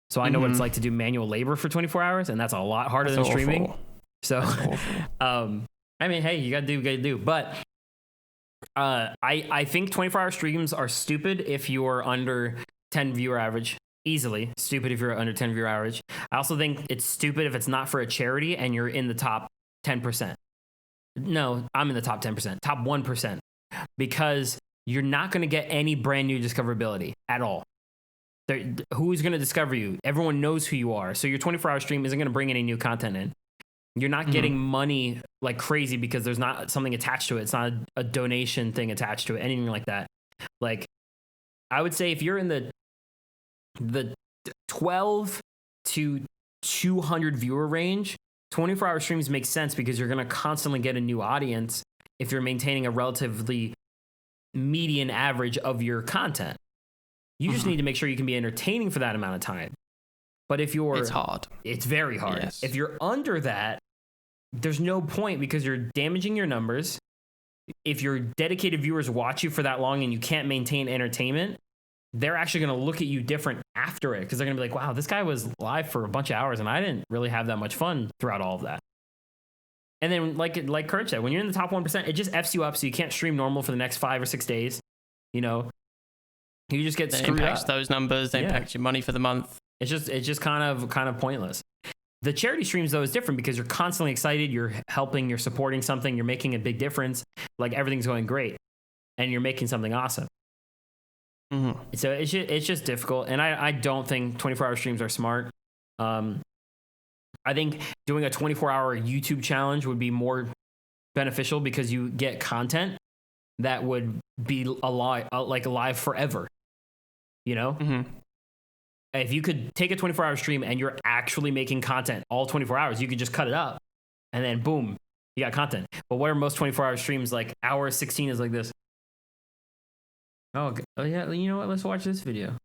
So I know what it's like to do manual labor for 24 hours, and that's a lot harder than streaming. So, I mean, hey, you gotta do. But I think 24-hour streams are stupid if you're under 10 viewer average. Easily stupid if you're under 10 viewer average. I also think it's stupid if it's not for a charity and you're in the top 10%. No, I'm in the top 10%, top 1%, because you're not going to get any brand new discoverability at all. Who's going to discover you? Everyone knows who you are. So your 24-hour stream isn't going to bring any new content in. You're not getting money like crazy because there's not something attached to it. It's not a donation thing attached to it, anything like that. Like, I would say if you're in the 12 to 200 viewer range, 24-hour streams make sense because you're going to constantly get a new audience if you're maintaining a relatively median average of your content. You just need to make sure you can be entertaining for that amount of time. But if you're... It's hard. It's very hard. Yes. If you're under that, there's no point because you're damaging your numbers. If your dedicated viewers watch you for that long and you can't maintain entertainment, they're actually going to look at you different after it because they're going to be like, wow, this guy was live for a bunch of hours and I didn't really have that much fun throughout all of that. And then like Kurt said, when you're in the top 1%, it just F's you up so you can't stream normal for the next 5 or 6 days. You know, you just get screwed impacts up. Those numbers, they impact your money for the month. It's just kind of pointless. The charity streams, though, is different because you're constantly excited. You're helping, you're supporting something, you're making a big difference. Like everything's going great and you're making something awesome. So it's just difficult. And I don't think 24-hour streams are smart. I think doing a 24-hour YouTube challenge would be more beneficial because you get content that would be alive forever. You know? If you could take a 24-hour stream and you're actually making content all 24 hours, you could just cut it up and then boom, you got content. But what are most 24-hour streams like? Hour 16 is like this. Oh yeah, you know what? Let's watch this video.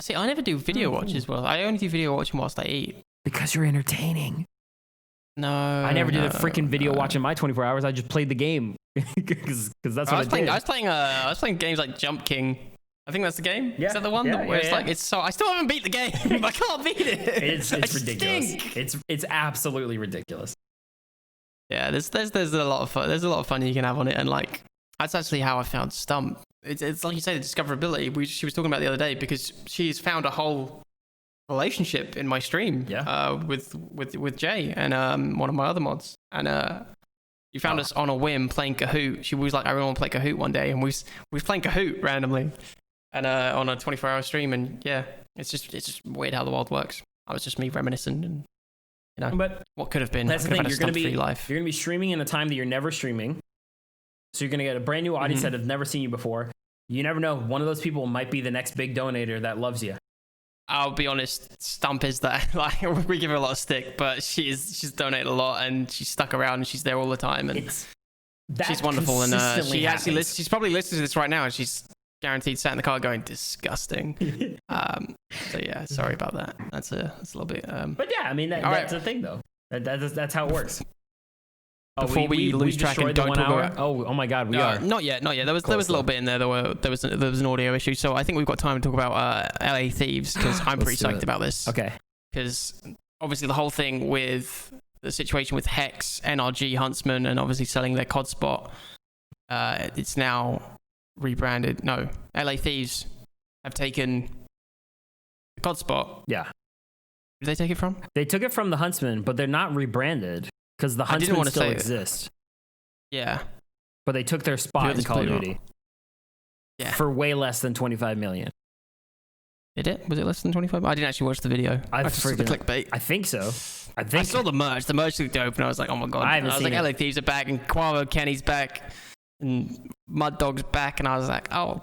See, I never do video watches. Well, I only do video watching whilst I eat. Because you're entertaining. No, I never did a freaking video watching my 24 hours. I just played the game because that's what I did. I was playing games like Jump King. I think that's the game. Yeah. Is that the one where it's like it's so? I still haven't beat the game. I can't beat it. It's ridiculous. It's absolutely ridiculous. Yeah, there's a lot of fun. There's a lot of fun you can have on it, and like that's actually how I found Stump. It's like you say, the discoverability. She was talking about the other day because she's found a whole relationship in my stream. With Jay and one of my other mods, and you found us on a whim playing Kahoot. She was like, I really want to play Kahoot one day, and we was playing Kahoot randomly, and on a 24-hour stream, and yeah, it's just weird how the world works. I was just me reminiscing, and you know, but what could have been. That's the thing. You're gonna be streaming in a time that you're never streaming, so you're gonna get a brand new audience that have never seen you before. You never know. One of those people might be the next big donator that loves you. I'll be honest, Stump is that. Like, we give her a lot of stick, but she's donated a lot and she's stuck around and she's there all the time, and she's wonderful. And she actually she's probably listening to this right now, and she's guaranteed sat in the car going disgusting. So yeah, sorry about that. That's a little bit. But yeah, I mean that's the thing though. That's how it works. Before we lose track and don't talk about... Oh my God, we are. Not yet. There was a little bit in there. There was an audio issue. So I think we've got time to talk about LA Thieves because I'm pretty psyched about this. Okay. Because obviously the whole thing with the situation with Hex, NRG, Huntsman, and obviously selling their COD spot, it's now rebranded. No, LA Thieves have taken the COD spot. Yeah. Did they take it from? They took it from the Huntsman, but they're not rebranded because the Huntsman still exists. Yeah. But they took their spot in Call of Duty. Yeah. For way less than 25 million. Did it? Was it less than 25? I didn't actually watch the video. I just saw the clickbait. I think so. I saw the merch. The merch looked dope, and I was like, oh my god. I was like, LA Thieves are back, and Quavo Kenny's back, and Mud Dog's back, and I was like, oh,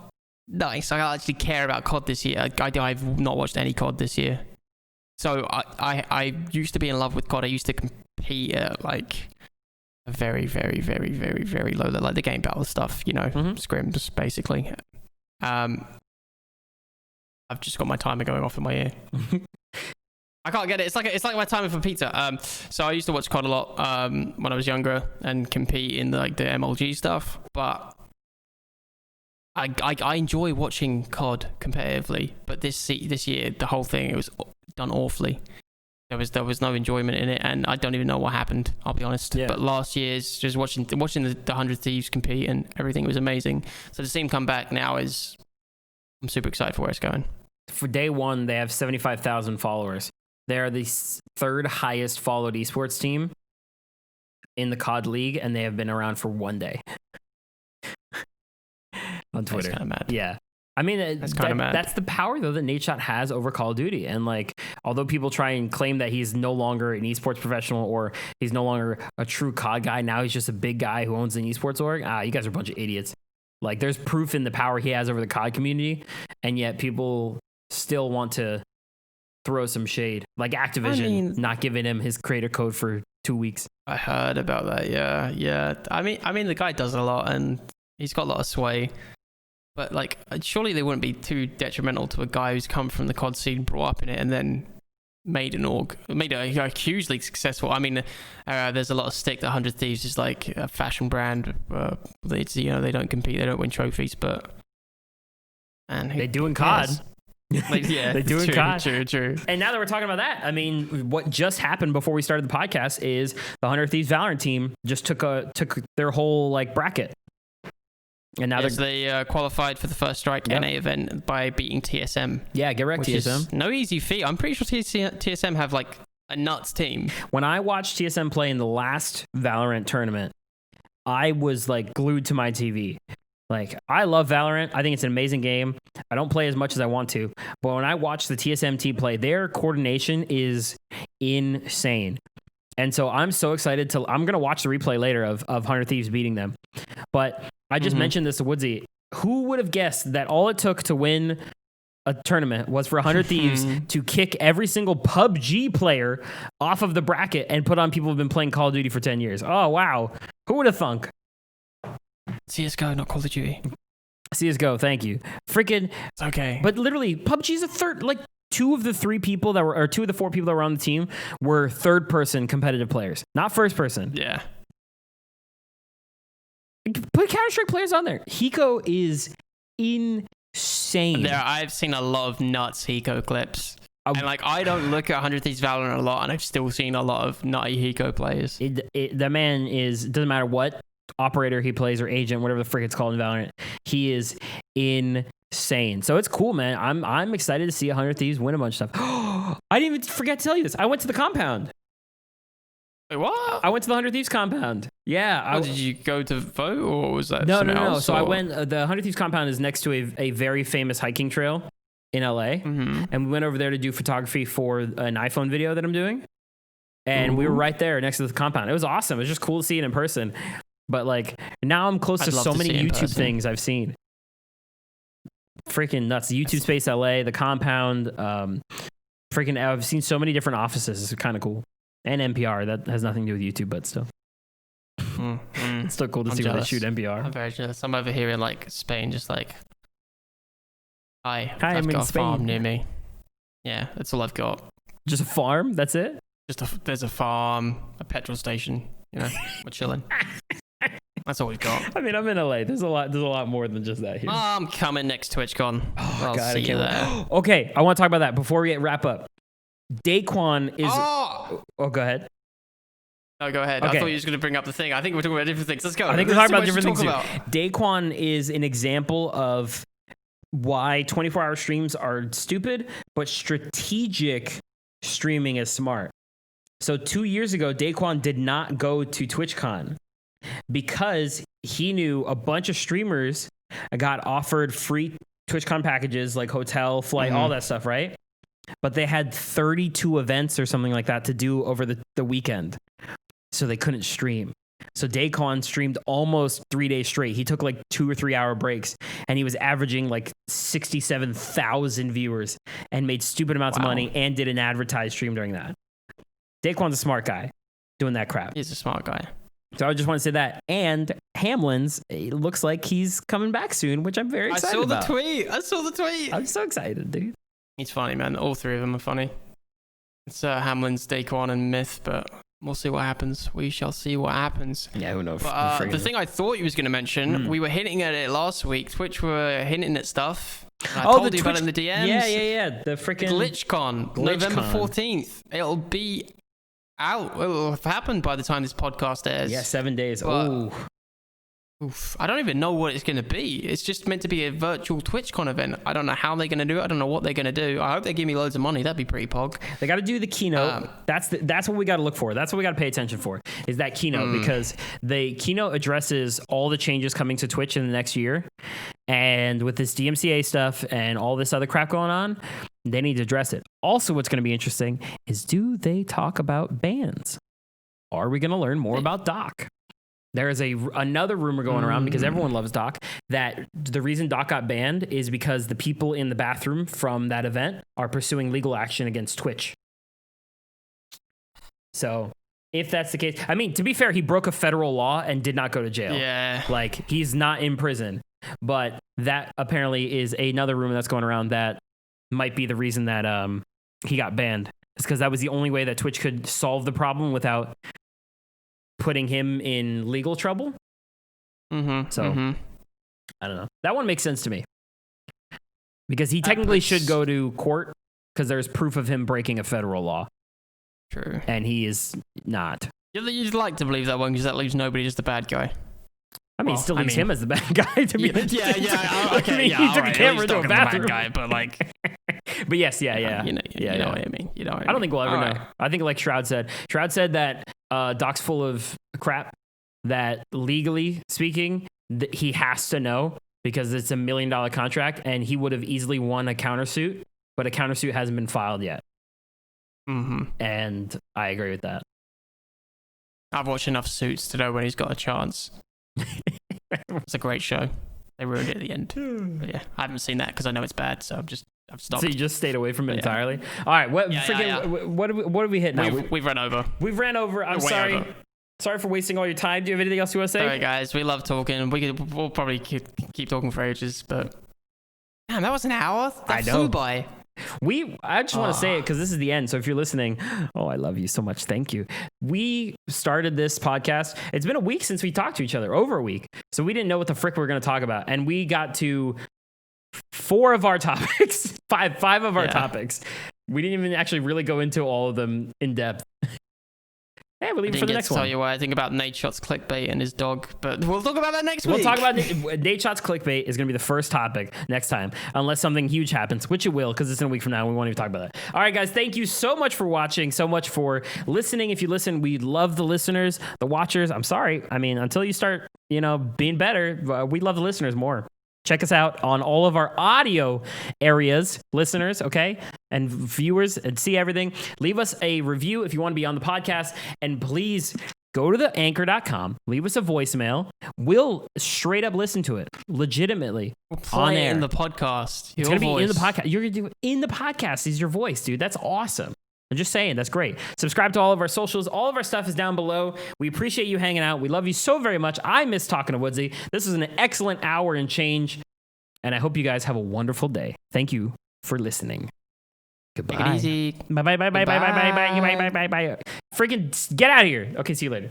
nice. I actually care about COD this year. I've not watched any COD this year. So I used to be in love with COD. I used to compete at like a very, very, very, very, very low level, like the game battle stuff, scrims basically. I've just got my timer going off in my ear. I can't get it. It's like my timer for pizza. So I used to watch COD a lot when I was younger and compete in the MLG stuff. But I enjoy watching COD competitively. But this year, the whole thing, it was done awfully. There was no enjoyment in it, and I don't even know what happened. I'll be honest. Yeah. But last year's just watching the 100 Thieves compete, and everything was amazing. So to see him come back now I'm super excited for where it's going. For day one, they have 75,000 followers. They are the third highest followed esports team in the COD League, and they have been around for 1 day on Twitter. That's kind of mad. Yeah. I mean, that's the power, though, that Nadeshot has over Call of Duty. And, although people try and claim that he's no longer an esports professional or he's no longer a true COD guy, now he's just a big guy who owns an esports org. You guys are a bunch of idiots. There's proof in the power he has over the COD community, and yet people still want to throw some shade. Like Activision not giving him his creator code for 2 weeks. I heard about that. Yeah. I mean, the guy does a lot, and he's got a lot of sway. But surely they wouldn't be too detrimental to a guy who's come from the COD scene, brought up in it, and then made a hugely successful. I mean, there's a lot of stick that 100 Thieves is like a fashion brand. It's, they don't compete, they don't win trophies, but they do in COD. Yeah, they do in COD. True. And now that we're talking about that, I mean, what just happened before we started the podcast is the 100 Thieves Valorant team just took their whole bracket. And now they qualified for the First Strike NA event by beating TSM. Yeah, get wrecked, TSM. No easy feat. I'm pretty sure TSM have a nuts team. When I watched TSM play in the last Valorant tournament, I was glued to my TV. I love Valorant. I think it's an amazing game. I don't play as much as I want to. But when I watch the TSM team play, their coordination is insane. And so I'm so excited I'm going to watch the replay later of 100 Thieves beating them. But I just mentioned this to Woodzy. Who would have guessed that all it took to win a tournament was for 100 Thieves to kick every single PUBG player off of the bracket and put on people who've been playing Call of Duty for 10 years? Oh, wow. Who would have thunk? CSGO, not Call of Duty. CSGO, thank you. Freaking. It's okay. But literally, PUBG's a third, two of the four people that were on the team were third person competitive players, not first person. Yeah. Put Counter-Strike players on there. Hiko is insane. I've seen a lot of nuts Hiko clips. And I don't look at 100 Thieves Valorant a lot, and I've still seen a lot of nutty Hiko players. The man doesn't matter what operator he plays or agent, whatever the frick it's called in Valorant, he is insane. So it's cool, man. I'm excited to see 100 Thieves win a bunch of stuff. I didn't even forget to tell you this. I went to the compound. Wait, what? I went to the 100 Thieves compound. Yeah. Did you go to vote, or was that No. So I went, the 100 Thieves compound is next to a very famous hiking trail in LA. And we went over there to do photography for an iPhone video that I'm doing. And we were right there next to the compound. It was awesome. It was just cool to see it in person. But now I'm close to so many YouTube things I've seen. Freaking nuts. YouTube Space LA, the compound. I've seen so many different offices. It's kind of cool. And NPR. That has nothing to do with YouTube, but still. It's still cool to see where they shoot NPR. I'm very jealous. I'm over here in Spain, just Hi, I'm I've in got a Spain. farm near me. Yeah, that's all I've got. Just a farm? That's it? There's a farm, a petrol station. We're chilling. That's all we've got. I mean, I'm in LA. There's a lot more than just that here. I'm coming next TwitchCon. I'll God, see you there. Okay, I want to talk about that before we wrap up. Daquan is... Oh, go ahead. No, go ahead. Okay. I thought you were just going to bring up the thing. I think we're talking about different things. Let's go. I think we're talking about different things too. Daquan is an example of why 24-hour streams are stupid, but strategic streaming is smart. So 2 years ago, Daquan did not go to TwitchCon because he knew a bunch of streamers got offered free TwitchCon packages like hotel, flight, all that stuff, right? But they had 32 events or something like that to do over the weekend. So they couldn't stream. So Daquan streamed almost 3 days straight. He took like 2 or 3 hour breaks and he was averaging like 67,000 viewers and made stupid amounts of money and did an advertised stream during that. Daquan's a smart guy doing that crap. He's a smart guy. So I just want to say that. And Hamlin's, it looks like he's coming back soon, which I'm very excited about. I saw the tweet. I'm so excited, dude. He's funny, man. All three of them are funny. It's Hamlin's, Daquan, and Myth, but we'll see what happens. We shall see what happens. Yeah, who knows? But, the thing I thought you was going to mention, we were hinting at it last week. Twitch were hinting at stuff. I told you about it in the DMs. Yeah. The freaking GlitchCon, November 14th. It'll be out. It'll have happened by the time this podcast airs. Yeah, 7 days. Oh. Oof. I don't even know what it's going to be. It's just meant to be a virtual TwitchCon event. I don't know how they're going to do it. I don't know what they're going to do. I hope they give me loads of money. That'd be pretty pog. They got to do the keynote. That's what we got to look for. That's what we got to pay attention for, is that keynote, because the keynote addresses all the changes coming to Twitch in the next year. And with this DMCA stuff and all this other crap going on, they need to address it. Also, what's going to be interesting is, do they talk about bans? Are we going to learn more about Doc? There is another rumor going around, because everyone loves Doc, that the reason Doc got banned is because the people in the bathroom from that event are pursuing legal action against Twitch. So if that's the case, I mean, to be fair, he broke a federal law and did not go to jail. Yeah. Like, he's not in prison. But that apparently is another rumor that's going around that might be the reason that he got banned. It's because that was the only way that Twitch could solve the problem without putting him in legal trouble. I don't know. That one makes sense to me, because he technically should go to court because there's proof of him breaking a federal law. True. And he is not. You'd like to believe that one, because that leaves nobody just a bad guy. I mean, still leaves him as the bad guy, to be honest. Yeah. Okay, I mean, he took a camera to a bathroom. Guy, but like, but yes, yeah. You know what I mean. I don't think we'll ever know. I think, like Shroud said that Doc's full of crap that, legally speaking, he has to know, because it's $1 million contract, and he would have easily won a countersuit, but a countersuit hasn't been filed yet. And I agree with that. I've watched enough Suits to know when he's got a chance. It's a great show. They ruined it at the end. But yeah, I haven't seen that because I know it's bad, so I've stopped. So you just stayed away from it entirely? All right, what have we hit now? We've run over. We've ran over. I'm sorry. Over. Sorry for wasting all your time. Do you have anything else you want to say? Sorry, guys. We love talking. We'll probably keep talking for ages, but man, that was an hour. That flew by. I just want to say it because this is the end. So if you're listening, I love you so much. Thank you. We started this podcast. It's been a week since we talked to each other, over a week. So we didn't know what the frick we were going to talk about. And we got to 4 of our topics, five of our topics. We didn't even actually really go into all of them in depth. Hey, we'll leave it for the next one. Tell you what I think about Nate Shot's clickbait and his dog, but we'll talk about that next week. We'll talk about Nate Shot's clickbait is going to be the first topic next time, unless something huge happens, which it will, because it's in a week from now. And we won't even talk about that. All right, guys, thank you so much for watching, so much for listening. If you listen, we love the listeners, the watchers. I'm sorry. I mean, until you start, being better, we love the listeners more. Check us out on all of our audio areas, listeners, okay? And viewers, and see everything. Leave us a review if you want to be on the podcast. And please go to the anchor.com, leave us a voicemail. We'll straight up listen to it, legitimately. We'll play on air. In the podcast. It's going to be in the podcast. You're going to do it in the podcast. Is your voice, dude. That's awesome. I'm just saying, that's great. Subscribe to all of our socials. All of our stuff is down below. We appreciate you hanging out. We love you so very much. I miss talking to Woodzy. This was an excellent hour and change. And I hope you guys have a wonderful day. Thank you for listening. Goodbye. Take it easy. Bye. Freaking get out of here. Okay, see you later.